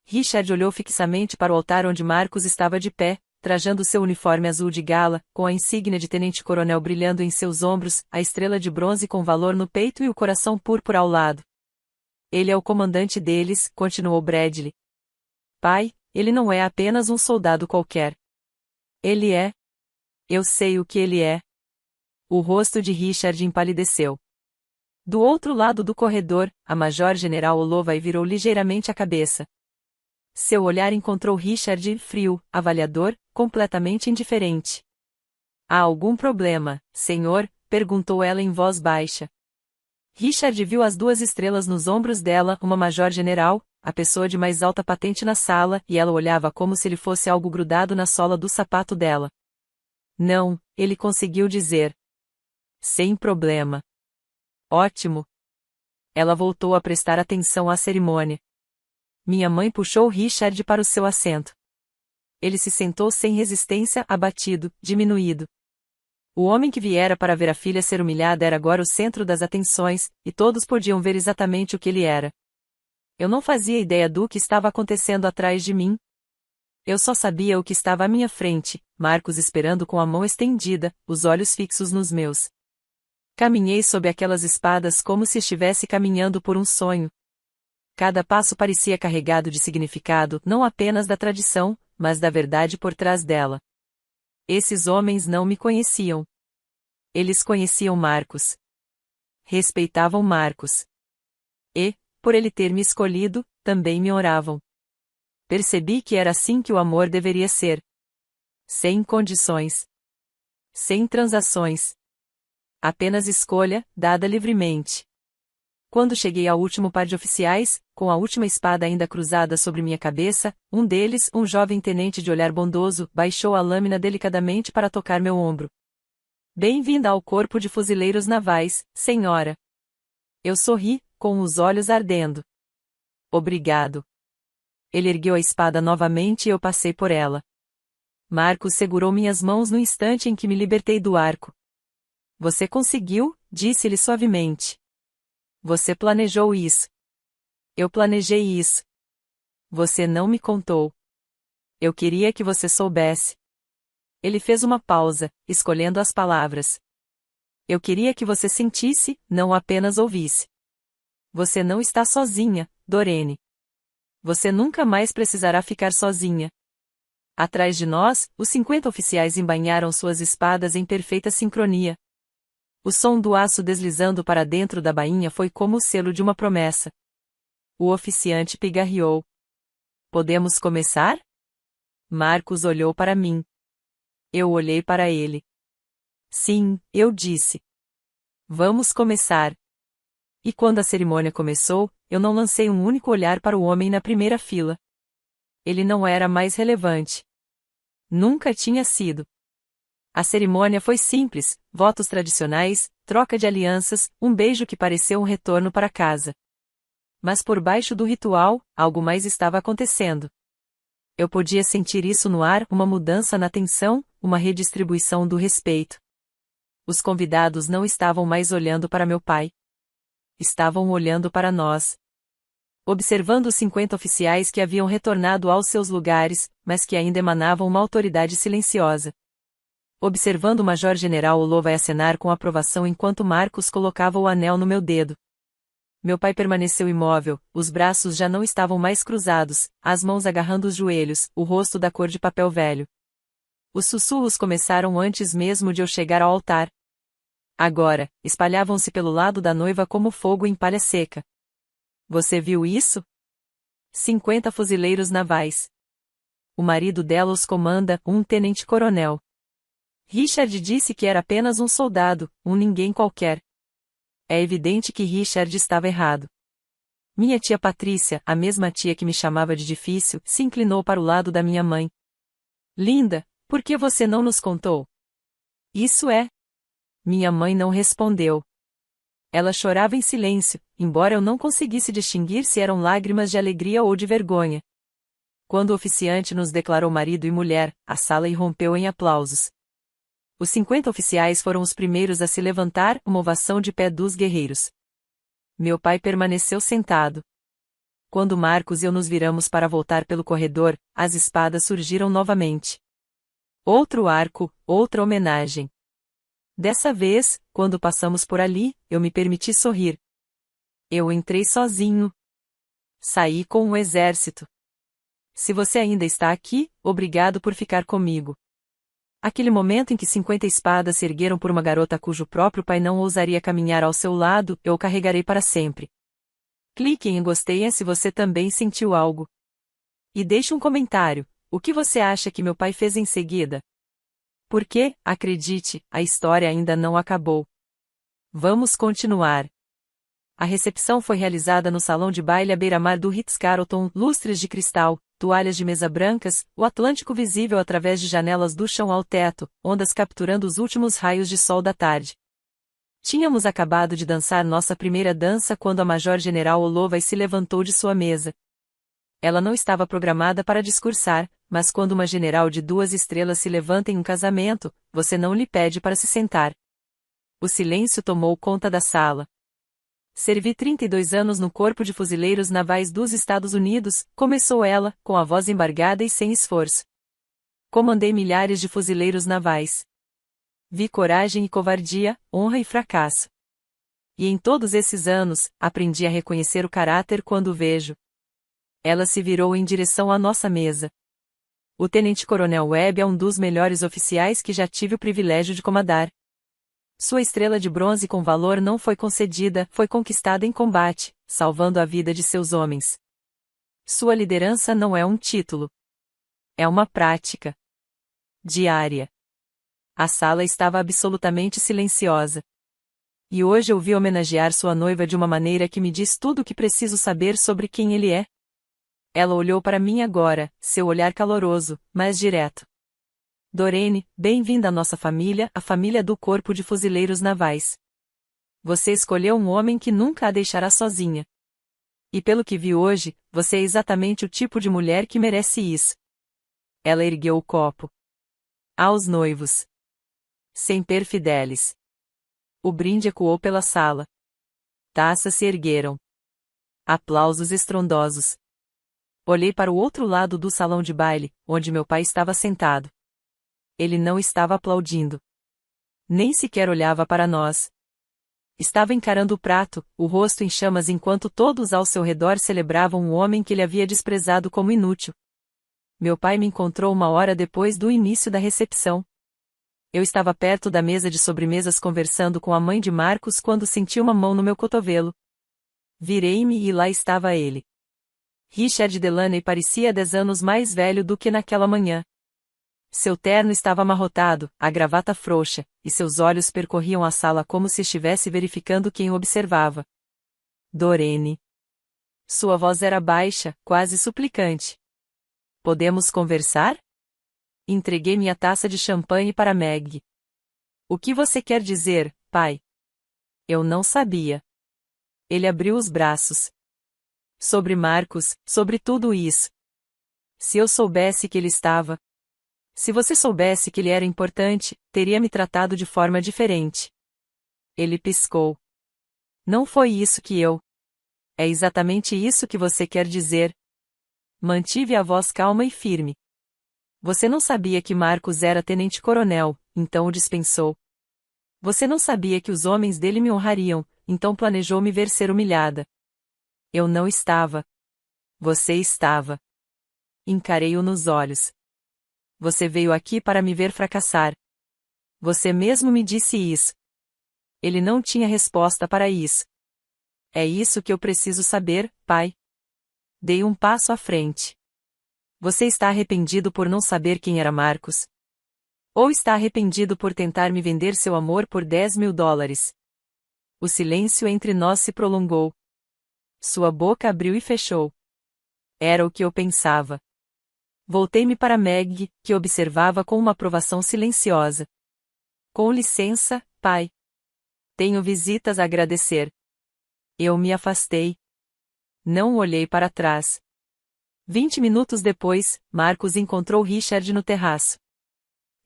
Richard olhou fixamente para o altar onde Marcos estava de pé, trajando seu uniforme azul de gala, com a insígnia de tenente-coronel brilhando em seus ombros, a estrela de bronze com valor no peito e o coração púrpura ao lado. Ele é o comandante deles, continuou Bradley. Pai, ele não é apenas um soldado qualquer. Ele é. Eu sei o que ele é. O rosto de Richard empalideceu. Do outro lado do corredor, a Major-General Holloway virou ligeiramente a cabeça. Seu olhar encontrou Richard frio, avaliador, completamente indiferente. Há algum problema, senhor? Perguntou ela em voz baixa. Richard viu as duas estrelas nos ombros dela, uma major-general, a pessoa de mais alta patente na sala, e ela olhava como se ele fosse algo grudado na sola do sapato dela. Não, ele conseguiu dizer. Sem problema. Ótimo. Ela voltou a prestar atenção à cerimônia. Minha mãe puxou Richard para o seu assento. Ele se sentou sem resistência, abatido, diminuído. O homem que viera para ver a filha ser humilhada era agora o centro das atenções, e todos podiam ver exatamente o que ele era. Eu não fazia ideia do que estava acontecendo atrás de mim. Eu só sabia o que estava à minha frente, Marcos esperando com a mão estendida, os olhos fixos nos meus. Caminhei sob aquelas espadas como se estivesse caminhando por um sonho. Cada passo parecia carregado de significado não apenas da tradição, mas da verdade por trás dela. Esses homens não me conheciam. Eles conheciam Marcos. Respeitavam Marcos. E, por ele ter me escolhido, também me oravam. Percebi que era assim que o amor deveria ser. Sem condições. Sem transações. Apenas escolha, dada livremente. Quando cheguei ao último par de oficiais, com a última espada ainda cruzada sobre minha cabeça, um deles, um jovem tenente de olhar bondoso, baixou a lâmina delicadamente para tocar meu ombro. Bem-vinda ao Corpo de Fuzileiros Navais, senhora. Eu sorri, com os olhos ardendo. Obrigado. Ele ergueu a espada novamente e eu passei por ela. Marcos segurou minhas mãos no instante em que me libertei do arco. Você conseguiu, disse-lhe suavemente. Você planejou isso. Eu planejei isso. Você não me contou. Eu queria que você soubesse. Ele fez uma pausa, escolhendo as palavras. Eu queria que você sentisse, não apenas ouvisse. Você não está sozinha, Dorene. Você nunca mais precisará ficar sozinha. Atrás de nós, os 50 oficiais embainharam suas espadas em perfeita sincronia. O som do aço deslizando para dentro da bainha foi como o selo de uma promessa. O oficiante pigarreou. Podemos começar? Marcos olhou para mim. Eu olhei para ele. Sim, eu disse. Vamos começar. E quando a cerimônia começou, eu não lancei um único olhar para o homem na primeira fila. Ele não era mais relevante. Nunca tinha sido. A cerimônia foi simples, votos tradicionais, troca de alianças, um beijo que pareceu um retorno para casa. Mas por baixo do ritual, algo mais estava acontecendo. Eu podia sentir isso no ar, uma mudança na tensão, uma redistribuição do respeito. Os convidados não estavam mais olhando para meu pai. Estavam olhando para nós. Observando os 50 oficiais que haviam retornado aos seus lugares, mas que ainda emanavam uma autoridade silenciosa. Observando o Major-General Olovai acenar com aprovação enquanto Marcos colocava o anel no meu dedo. Meu pai permaneceu imóvel, os braços já não estavam mais cruzados, as mãos agarrando os joelhos, o rosto da cor de papel velho. Os sussurros começaram antes mesmo de eu chegar ao altar. Agora, espalhavam-se pelo lado da noiva como fogo em palha seca. Você viu isso? 50 fuzileiros navais. O marido dela os comanda, um tenente-coronel. Richard disse que era apenas um soldado, um ninguém qualquer. É evidente que Richard estava errado. Minha tia Patrícia, a mesma tia que me chamava de difícil, se inclinou para o lado da minha mãe. Linda, por que você não nos contou? Isso é. Minha mãe não respondeu. Ela chorava em silêncio, embora eu não conseguisse distinguir se eram lágrimas de alegria ou de vergonha. Quando o oficiante nos declarou marido e mulher, a sala irrompeu em aplausos. Os 50 oficiais foram os primeiros a se levantar, uma ovação de pé dos guerreiros. Meu pai permaneceu sentado. Quando Marcos e eu nos viramos para voltar pelo corredor, as espadas surgiram novamente. Outro arco, outra homenagem. Dessa vez, quando passamos por ali, eu me permiti sorrir. Eu entrei sozinho. Saí com um exército. Se você ainda está aqui, obrigado por ficar comigo. Aquele momento em que 50 espadas se ergueram por uma garota cujo próprio pai não ousaria caminhar ao seu lado, eu o carregarei para sempre. Clique em gostei se você também sentiu algo. E deixe um comentário, o que você acha que meu pai fez em seguida? Porque, acredite, a história ainda não acabou. Vamos continuar. A recepção foi realizada no salão de baile à beira-mar do Ritz-Carlton, lustres de cristal, toalhas de mesa brancas, o Atlântico visível através de janelas do chão ao teto, ondas capturando os últimos raios de sol da tarde. Tínhamos acabado de dançar nossa primeira dança quando a Major-General Olovai se levantou de sua mesa. Ela não estava programada para discursar, mas quando uma general de 2 estrelas se levanta em um casamento, você não lhe pede para se sentar. O silêncio tomou conta da sala. Servi 32 anos no Corpo de Fuzileiros Navais dos Estados Unidos, começou ela, com a voz embargada e sem esforço. Comandei milhares de fuzileiros navais. Vi coragem e covardia, honra e fracasso. E em todos esses anos, aprendi a reconhecer o caráter quando o vejo. Ela se virou em direção à nossa mesa. O tenente-coronel Webb é um dos melhores oficiais que já tive o privilégio de comandar. Sua estrela de bronze com valor não foi concedida, foi conquistada em combate, salvando a vida de seus homens. Sua liderança não é um título. É uma prática diária. A sala estava absolutamente silenciosa. E hoje eu vi homenagear sua noiva de uma maneira que me diz tudo o que preciso saber sobre quem ele é. Ela olhou para mim agora, seu olhar caloroso, mas direto. Dorene, bem-vinda à nossa família, a família do Corpo de Fuzileiros Navais. Você escolheu um homem que nunca a deixará sozinha. E pelo que vi hoje, você é exatamente o tipo de mulher que merece isso. Ela ergueu o copo. Aos noivos. Semper Fidelis. O brinde ecoou pela sala. Taças se ergueram. Aplausos estrondosos. Olhei para o outro lado do salão de baile, onde meu pai estava sentado. Ele não estava aplaudindo. Nem sequer olhava para nós. Estava encarando o prato, o rosto em chamas enquanto todos ao seu redor celebravam o homem que ele havia desprezado como inútil. Meu pai me encontrou 1 hora depois do início da recepção. Eu estava perto da mesa de sobremesas conversando com a mãe de Marcos quando senti uma mão no meu cotovelo. Virei-me e lá estava ele. Richard Delaney parecia 10 anos mais velho do que naquela manhã. Seu terno estava amarrotado, a gravata frouxa, e seus olhos percorriam a sala como se estivesse verificando quem o observava. Dorene. Sua voz era baixa, quase suplicante. Podemos conversar? Entreguei minha taça de champanhe para Meg. O que você quer dizer, pai? Eu não sabia. Ele abriu os braços. Sobre Marcos, sobre tudo isso. Se eu soubesse que ele estava. Se você soubesse que ele era importante, teria me tratado de forma diferente. Ele piscou. Não foi isso que eu. É exatamente isso que você quer dizer. Mantive a voz calma e firme. Você não sabia que Marcos era tenente-coronel, então o dispensou. Você não sabia que os homens dele me honrariam, então planejou me ver ser humilhada. Eu não estava. Você estava. Encarei-o nos olhos. Você veio aqui para me ver fracassar. Você mesmo me disse isso. Ele não tinha resposta para isso. É isso que eu preciso saber, pai. Dei um passo à frente. Você está arrependido por não saber quem era Marcos? Ou está arrependido por tentar me vender seu amor por $10.000? O silêncio entre nós se prolongou. Sua boca abriu e fechou. Era o que eu pensava. Voltei-me para Meg, que observava com uma aprovação silenciosa. Com licença, pai. Tenho visitas a agradecer. Eu me afastei. Não olhei para trás. 20 minutos depois, Marcos encontrou Richard no terraço.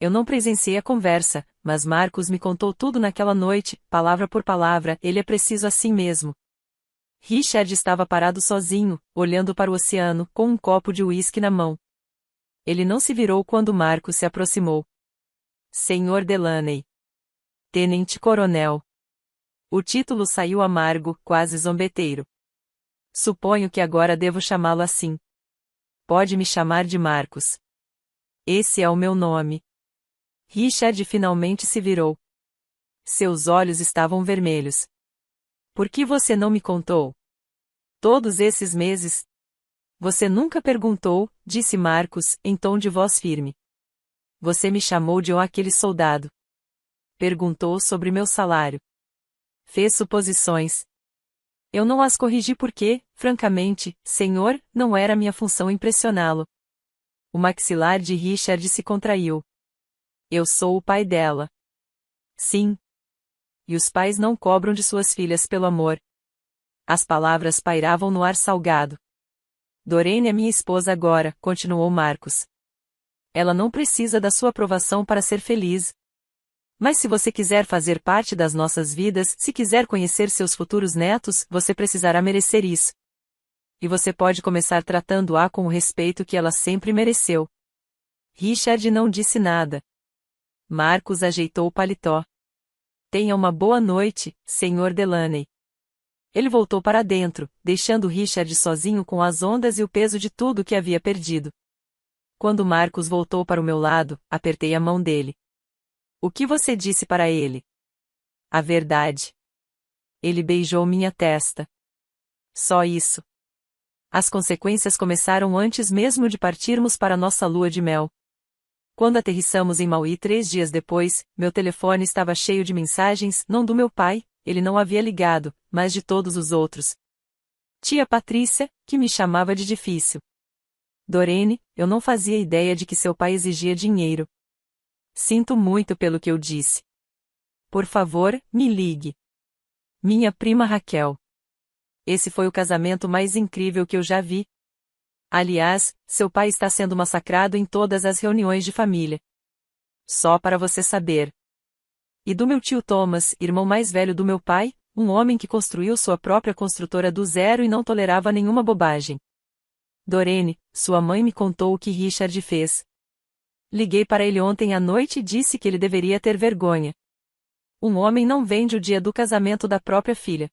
Eu não presenciei a conversa, mas Marcos me contou tudo naquela noite, palavra por palavra, ele é preciso assim mesmo. Richard estava parado sozinho, olhando para o oceano, com um copo de uísque na mão. Ele não se virou quando Marcos se aproximou. Senhor Delaney. Tenente-coronel. O título saiu amargo, quase zombeteiro. Suponho que agora devo chamá-lo assim. Pode me chamar de Marcos. Esse é o meu nome. Richard finalmente se virou. Seus olhos estavam vermelhos. Por que você não me contou? Todos esses meses? Você nunca perguntou, disse Marcos, em tom de voz firme. Você me chamou de aquele soldado. Perguntou sobre meu salário. Fez suposições. Eu não as corrigi porque, francamente, senhor, não era minha função impressioná-lo. O maxilar de Richard se contraiu. Eu sou o pai dela. Sim. E os pais não cobram de suas filhas pelo amor. As palavras pairavam no ar salgado. Dorene é minha esposa agora, continuou Marcos. Ela não precisa da sua aprovação para ser feliz. Mas se você quiser fazer parte das nossas vidas, se quiser conhecer seus futuros netos, você precisará merecer isso. E você pode começar tratando-a com o respeito que ela sempre mereceu. Richard não disse nada. Marcos ajeitou o paletó. Tenha uma boa noite, Sr. Delaney. Ele voltou para dentro, deixando Richard sozinho com as ondas e o peso de tudo que havia perdido. Quando Marcos voltou para o meu lado, apertei a mão dele. O que você disse para ele? A verdade. Ele beijou minha testa. Só isso. As consequências começaram antes mesmo de partirmos para nossa lua de mel. Quando aterrissamos em Maui 3 dias depois, meu telefone estava cheio de mensagens, não do meu pai, ele não havia ligado, mas de todos os outros. Tia Patrícia, que me chamava de difícil. Dorene, eu não fazia ideia de que seu pai exigia dinheiro. Sinto muito pelo que eu disse. Por favor, me ligue. Minha prima Raquel. Esse foi o casamento mais incrível que eu já vi. Aliás, seu pai está sendo massacrado em todas as reuniões de família. Só para você saber. E do meu tio Thomas, irmão mais velho do meu pai, um homem que construiu sua própria construtora do zero e não tolerava nenhuma bobagem. Dorene, sua mãe me contou o que Richard fez. Liguei para ele ontem à noite e disse que ele deveria ter vergonha. Um homem não vende o dia do casamento da própria filha.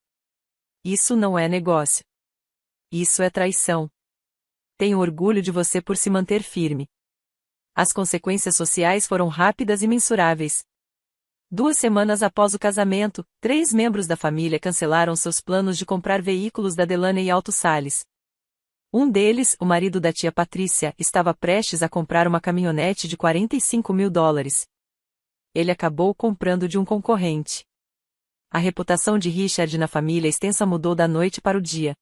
Isso não é negócio. Isso é traição. Tenho orgulho de você por se manter firme. As consequências sociais foram rápidas e mensuráveis. 2 semanas após o casamento, 3 membros da família cancelaram seus planos de comprar veículos da Delaney Auto Sales. Um deles, o marido da tia Patrícia, estava prestes a comprar uma caminhonete de $45.000. Ele acabou comprando de um concorrente. A reputação de Richard na família extensa mudou da noite para o dia.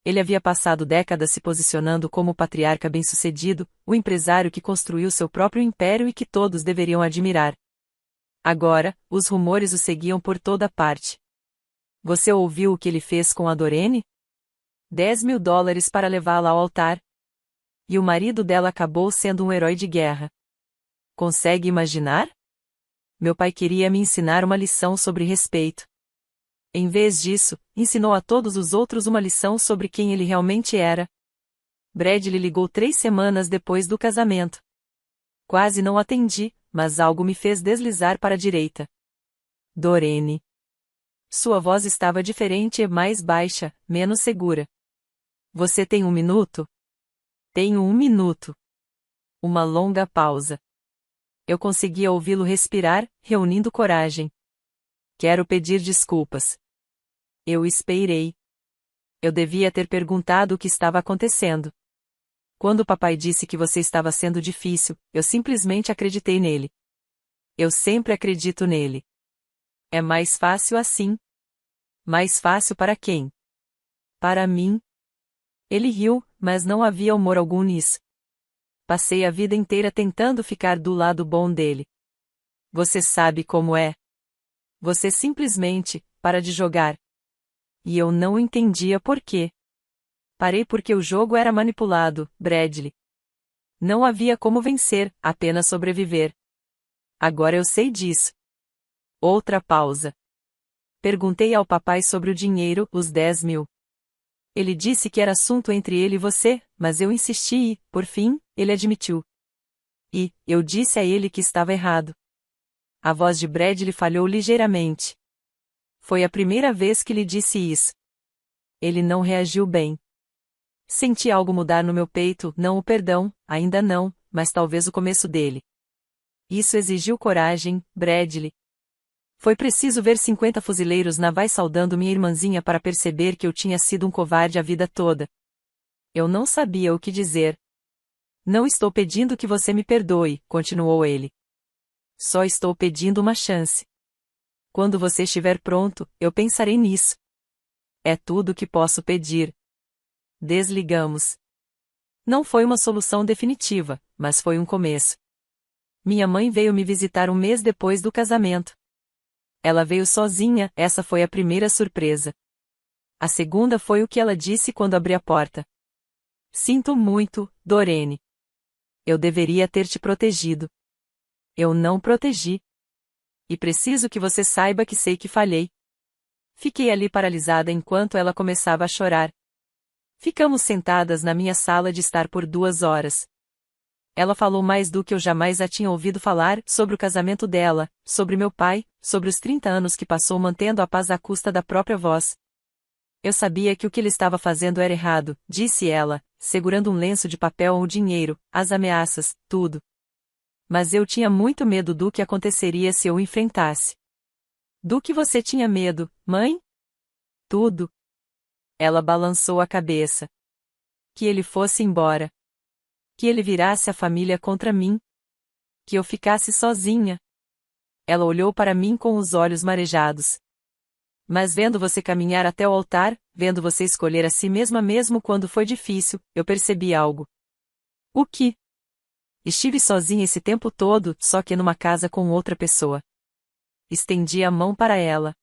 Ele havia passado décadas se posicionando como o patriarca bem-sucedido, o empresário que construiu seu próprio império e que todos deveriam admirar. Agora, os rumores o seguiam por toda parte. Você ouviu o que ele fez com a Dorene? $10.000 para levá-la ao altar. E o marido dela acabou sendo um herói de guerra. Consegue imaginar? Meu pai queria me ensinar uma lição sobre respeito. Em vez disso, ensinou a todos os outros uma lição sobre quem ele realmente era. Bradley ligou 3 semanas depois do casamento. Quase não atendi, mas algo me fez deslizar para a direita. Dorene. Sua voz estava diferente e mais baixa, menos segura. Você tem 1 minuto? Tenho 1 minuto. Uma longa pausa. Eu conseguia ouvi-lo respirar, reunindo coragem. Quero pedir desculpas. Eu esperei. Eu devia ter perguntado o que estava acontecendo. Quando o papai disse que você estava sendo difícil, eu simplesmente acreditei nele. Eu sempre acredito nele. É mais fácil assim. Mais fácil para quem? Para mim. Ele riu, mas não havia humor algum nisso. Passei a vida inteira tentando ficar do lado bom dele. Você sabe como é. Você simplesmente para de jogar. E eu não entendia por quê. Parei porque o jogo era manipulado, Bradley. Não havia como vencer, apenas sobreviver. Agora eu sei disso. Outra pausa. Perguntei ao papai sobre o dinheiro, os 10.000. Ele disse que era assunto entre ele e você, mas eu insisti e, por fim, ele admitiu. E, eu disse a ele que estava errado. A voz de Bradley falhou ligeiramente. Foi a primeira vez que lhe disse isso. Ele não reagiu bem. Senti algo mudar no meu peito, não o perdão, ainda não, mas talvez o começo dele. Isso exigiu coragem, Bradley. Foi preciso ver 50 fuzileiros navais saudando minha irmãzinha para perceber que eu tinha sido um covarde a vida toda. Eu não sabia o que dizer. Não estou pedindo que você me perdoe, continuou ele. Só estou pedindo uma chance. Quando você estiver pronto, eu pensarei nisso. É tudo o que posso pedir. Desligamos. Não foi uma solução definitiva, mas foi um começo. Minha mãe veio me visitar 1 mês depois do casamento. Ela veio sozinha, essa foi a primeira surpresa. A segunda foi o que ela disse quando abri a porta. Sinto muito, Dorene. Eu deveria ter te protegido. Eu não protegi. E preciso que você saiba que sei que falhei. Fiquei ali paralisada enquanto ela começava a chorar. Ficamos sentadas na minha sala de estar por 2 horas. Ela falou mais do que eu jamais a tinha ouvido falar, sobre o casamento dela, sobre meu pai, sobre os 30 anos que passou mantendo a paz à custa da própria voz. Eu sabia que o que ele estava fazendo era errado, disse ela, segurando um lenço de papel ou dinheiro, as ameaças, tudo. Mas eu tinha muito medo do que aconteceria se eu o enfrentasse. Do que você tinha medo, mãe? Tudo. Ela balançou a cabeça. Que ele fosse embora. Que ele virasse a família contra mim. Que eu ficasse sozinha. Ela olhou para mim com os olhos marejados. Mas vendo você caminhar até o altar, vendo você escolher a si mesma mesmo quando foi difícil, eu percebi algo. O que? Estive sozinha esse tempo todo, só que numa casa com outra pessoa. Estendi a mão para ela.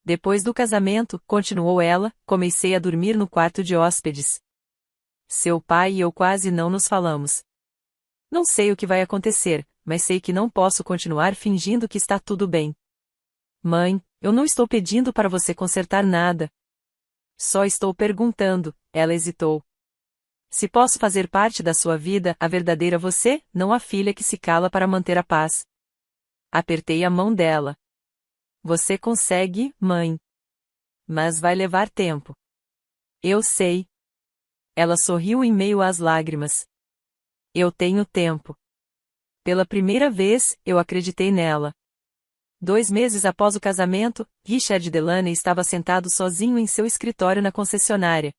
Depois do casamento, continuou ela, comecei a dormir no quarto de hóspedes. Seu pai e eu quase não nos falamos. Não sei o que vai acontecer, mas sei que não posso continuar fingindo que está tudo bem. Mãe, eu não estou pedindo para você consertar nada. Só estou perguntando, ela hesitou. Se posso fazer parte da sua vida, a verdadeira você, não a filha que se cala para manter a paz. Apertei a mão dela. Você consegue, mãe. Mas vai levar tempo. Eu sei. Ela sorriu em meio às lágrimas. Eu tenho tempo. Pela primeira vez, eu acreditei nela. 2 meses após o casamento, Richard Delaney estava sentado sozinho em seu escritório na concessionária.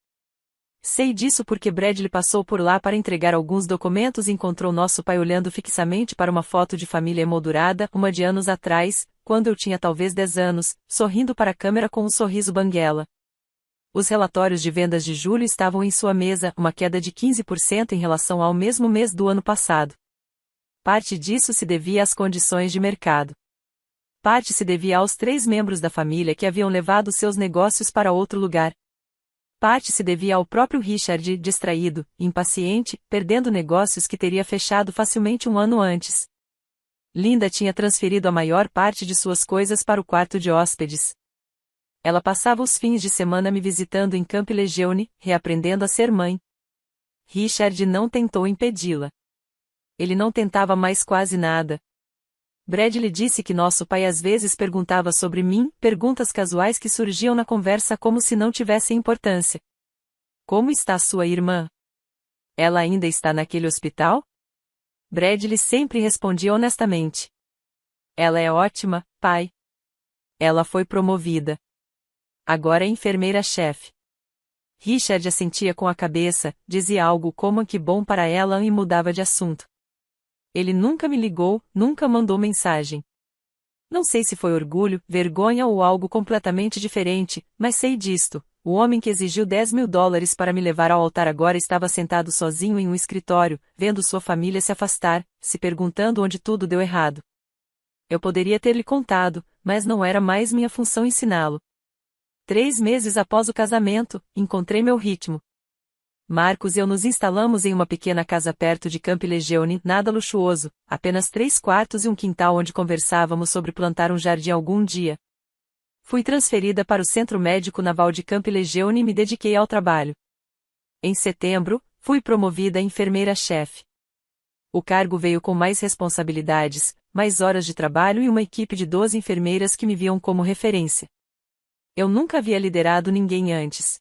Sei disso porque Bradley passou por lá para entregar alguns documentos e encontrou nosso pai olhando fixamente para uma foto de família emoldurada, uma de anos atrás, quando eu tinha talvez 10 anos, sorrindo para a câmera com um sorriso banguela. Os relatórios de vendas de julho estavam em sua mesa, uma queda de 15% em relação ao mesmo mês do ano passado. Parte disso se devia às condições de mercado. Parte se devia aos 3 membros da família que haviam levado seus negócios para outro lugar. Parte se devia ao próprio Richard, distraído, impaciente, perdendo negócios que teria fechado facilmente um ano antes. Linda tinha transferido a maior parte de suas coisas para o quarto de hóspedes. Ela passava os fins de semana me visitando em Camp Lejeune, reaprendendo a ser mãe. Richard não tentou impedi-la. Ele não tentava mais quase nada. Bradley disse que nosso pai às vezes perguntava sobre mim, perguntas casuais que surgiam na conversa como se não tivessem importância. Como está sua irmã? Ela ainda está naquele hospital? Bradley sempre respondia honestamente. Ela é ótima, pai. Ela foi promovida. Agora é enfermeira-chefe. Richard assentia com a cabeça, dizia algo como que bom para ela e mudava de assunto. Ele nunca me ligou, nunca mandou mensagem. Não sei se foi orgulho, vergonha ou algo completamente diferente, mas sei disto: o homem que exigiu $10.000 para me levar ao altar agora estava sentado sozinho em um escritório, vendo sua família se afastar, se perguntando onde tudo deu errado. Eu poderia ter lhe contado, mas não era mais minha função ensiná-lo. 3 meses após o casamento, encontrei meu ritmo. Marcos e eu nos instalamos em uma pequena casa perto de Camp Lejeune, nada luxuoso, apenas 3 quartos e um quintal onde conversávamos sobre plantar um jardim algum dia. Fui transferida para o Centro Médico Naval de Camp Lejeune e me dediquei ao trabalho. Em setembro, fui promovida a enfermeira-chefe. O cargo veio com mais responsabilidades, mais horas de trabalho e uma equipe de 12 enfermeiras que me viam como referência. Eu nunca havia liderado ninguém antes.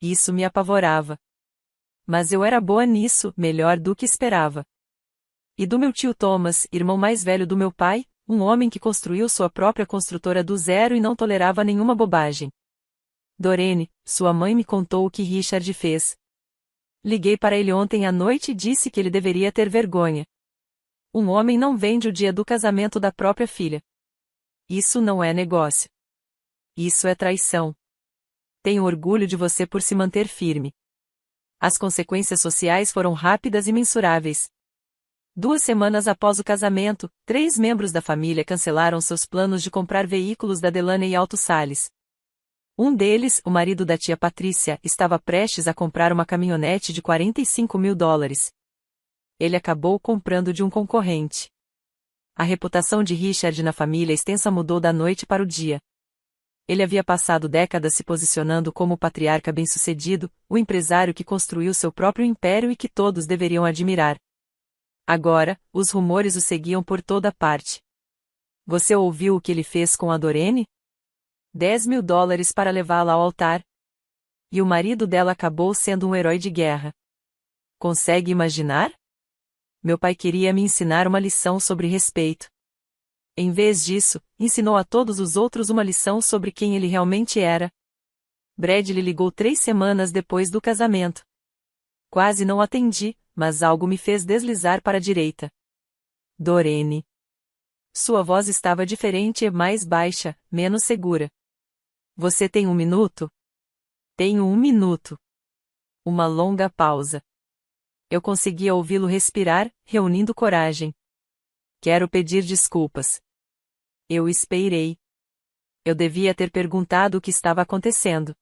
Isso me apavorava. Mas eu era boa nisso, melhor do que esperava. E do meu tio Thomas, irmão mais velho do meu pai, um homem que construiu sua própria construtora do zero e não tolerava nenhuma bobagem. Dorene, sua mãe me contou o que Richard fez. Liguei para ele ontem à noite e disse que ele deveria ter vergonha. Um homem não vende o dia do casamento da própria filha. Isso não é negócio. Isso é traição. Tenho orgulho de você por se manter firme. As consequências sociais foram rápidas e mensuráveis. 2 semanas após o casamento, 3 membros da família cancelaram seus planos de comprar veículos da Delaney Auto Sales. Um deles, o marido da tia Patrícia, estava prestes a comprar uma caminhonete de $45.000. Ele acabou comprando de um concorrente. A reputação de Richard na família extensa mudou da noite para o dia. Ele havia passado décadas se posicionando como o patriarca bem-sucedido, o empresário que construiu seu próprio império e que todos deveriam admirar. Agora, os rumores o seguiam por toda parte. Você ouviu o que ele fez com a Dorene? $10.000 para levá-la ao altar. E o marido dela acabou sendo um herói de guerra. Consegue imaginar? Meu pai queria me ensinar uma lição sobre respeito. Em vez disso, ensinou a todos os outros uma lição sobre quem ele realmente era. Bradley ligou 3 semanas depois do casamento. Quase não atendi, mas algo me fez deslizar para a direita. Dorene. Sua voz estava diferente e mais baixa, menos segura. Você tem 1 minuto? Tenho 1 minuto. Uma longa pausa. Eu conseguia ouvi-lo respirar, reunindo coragem. Quero pedir desculpas. Eu esperei. Eu devia ter perguntado o que estava acontecendo.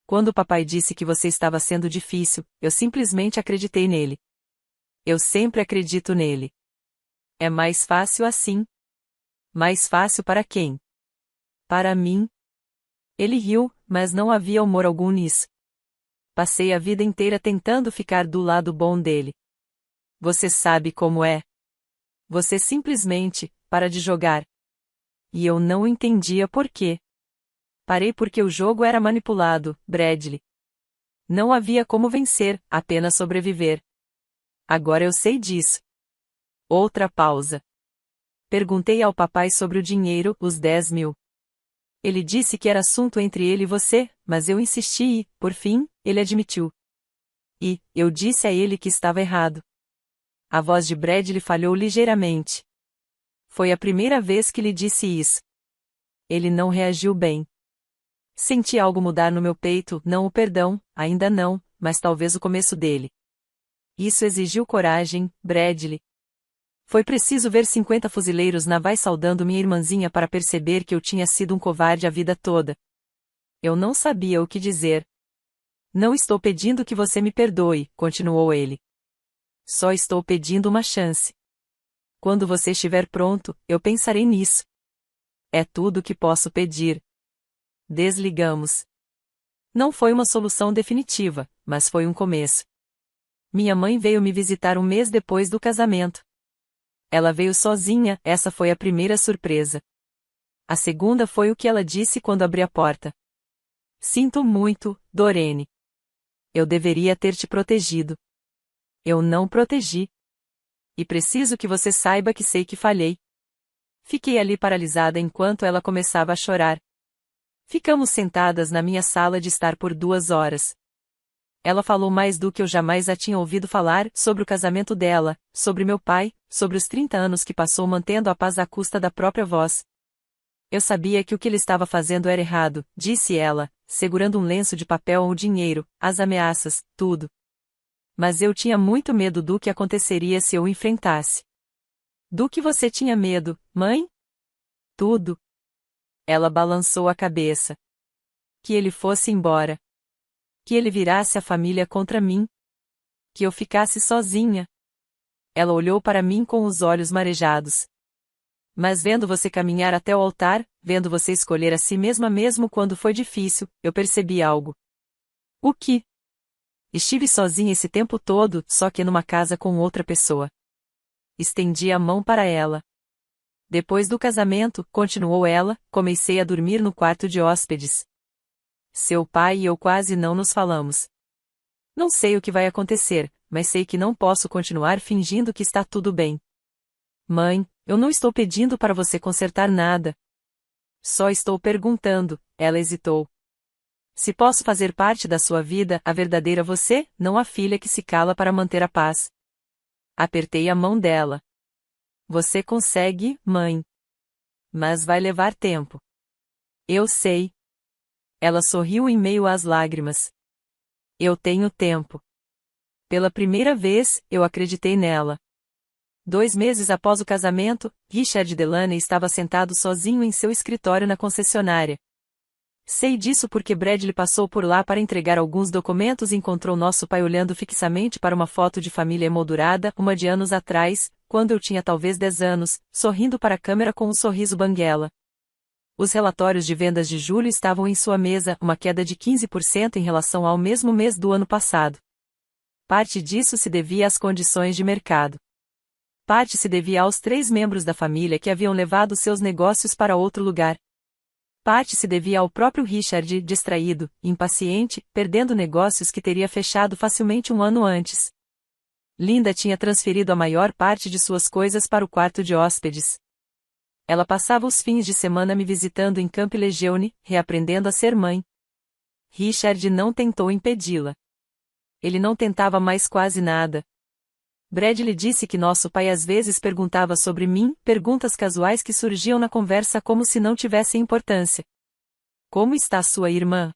Quando o papai disse que você estava sendo difícil, eu simplesmente acreditei nele. Eu sempre acredito nele. É mais fácil assim. Mais fácil para quem? Para mim. Ele riu, mas não havia humor algum nisso. Passei a vida inteira tentando ficar do lado bom dele. Você sabe como é. Você simplesmente para de jogar. E eu não entendia por quê. Parei porque o jogo era manipulado, Bradley. Não havia como vencer, apenas sobreviver. Agora eu sei disso. Outra pausa. Perguntei ao papai sobre o dinheiro, os 10.000. Ele disse que era assunto entre ele e você, mas eu insisti e, por fim, ele admitiu. E, eu disse a ele que estava errado. A voz de Bradley falhou ligeiramente. Foi a primeira vez que lhe disse isso. Ele não reagiu bem. Senti algo mudar no meu peito, não o perdão, ainda não, mas talvez o começo dele. Isso exigiu coragem, Bradley. Foi preciso ver 50 fuzileiros navais saudando minha irmãzinha para perceber que eu tinha sido um covarde a vida toda. Eu não sabia o que dizer. Não estou pedindo que você me perdoe, continuou ele. Só estou pedindo uma chance. Quando você estiver pronto, eu pensarei nisso. É tudo o que posso pedir. Desligamos. Não foi uma solução definitiva, mas foi um começo. Minha mãe veio me visitar um mês depois do casamento. Ela veio sozinha, essa foi a primeira surpresa. A segunda foi o que ela disse quando abri a porta. Sinto muito, Dorene. Eu deveria ter te protegido. Eu não protegi. E preciso que você saiba que sei que falhei. Fiquei ali paralisada enquanto ela começava a chorar. Ficamos sentadas na minha sala de estar por 2 horas. Ela falou mais do que eu jamais a tinha ouvido falar, sobre o casamento dela, sobre meu pai, sobre os 30 anos que passou mantendo a paz à custa da própria voz. Eu sabia que o que ele estava fazendo era errado, disse ela, segurando um lenço de papel ou dinheiro, as ameaças, tudo. Mas eu tinha muito medo do que aconteceria se eu o enfrentasse. Do que você tinha medo, mãe? Tudo. Ela balançou a cabeça. Que ele fosse embora. Que ele virasse a família contra mim. Que eu ficasse sozinha. Ela olhou para mim com os olhos marejados. Mas vendo você caminhar até o altar, vendo você escolher a si mesma mesmo quando foi difícil, eu percebi algo. O que? Estive sozinha esse tempo todo, só que numa casa com outra pessoa. Estendi a mão para ela. Depois do casamento, continuou ela, comecei a dormir no quarto de hóspedes. Seu pai e eu quase não nos falamos. Não sei o que vai acontecer, mas sei que não posso continuar fingindo que está tudo bem. Mãe, eu não estou pedindo para você consertar nada. Só estou perguntando, ela hesitou. Se posso fazer parte da sua vida, a verdadeira você, não a filha que se cala para manter a paz. Apertei a mão dela. Você consegue, mãe. Mas vai levar tempo. Eu sei. Ela sorriu em meio às lágrimas. Eu tenho tempo. Pela primeira vez, eu acreditei nela. 2 meses após o casamento, Richard Delaney estava sentado sozinho em seu escritório na concessionária. Sei disso porque Bradley passou por lá para entregar alguns documentos e encontrou nosso pai olhando fixamente para uma foto de família emoldurada, uma de anos atrás, quando eu tinha talvez 10 anos, sorrindo para a câmera com um sorriso banguela. Os relatórios de vendas de julho estavam em sua mesa, uma queda de 15% em relação ao mesmo mês do ano passado. Parte disso se devia às condições de mercado. Parte se devia aos 3 membros da família que haviam levado seus negócios para outro lugar. Parte se devia ao próprio Richard, distraído, impaciente, perdendo negócios que teria fechado facilmente um ano antes. Linda tinha transferido a maior parte de suas coisas para o quarto de hóspedes. Ela passava os fins de semana me visitando em Camp Lejeune, reaprendendo a ser mãe. Richard não tentou impedi-la. Ele não tentava mais quase nada. Bradley disse que nosso pai às vezes perguntava sobre mim, perguntas casuais que surgiam na conversa como se não tivessem importância. Como está sua irmã?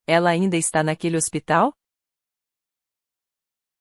Ela ainda está naquele hospital?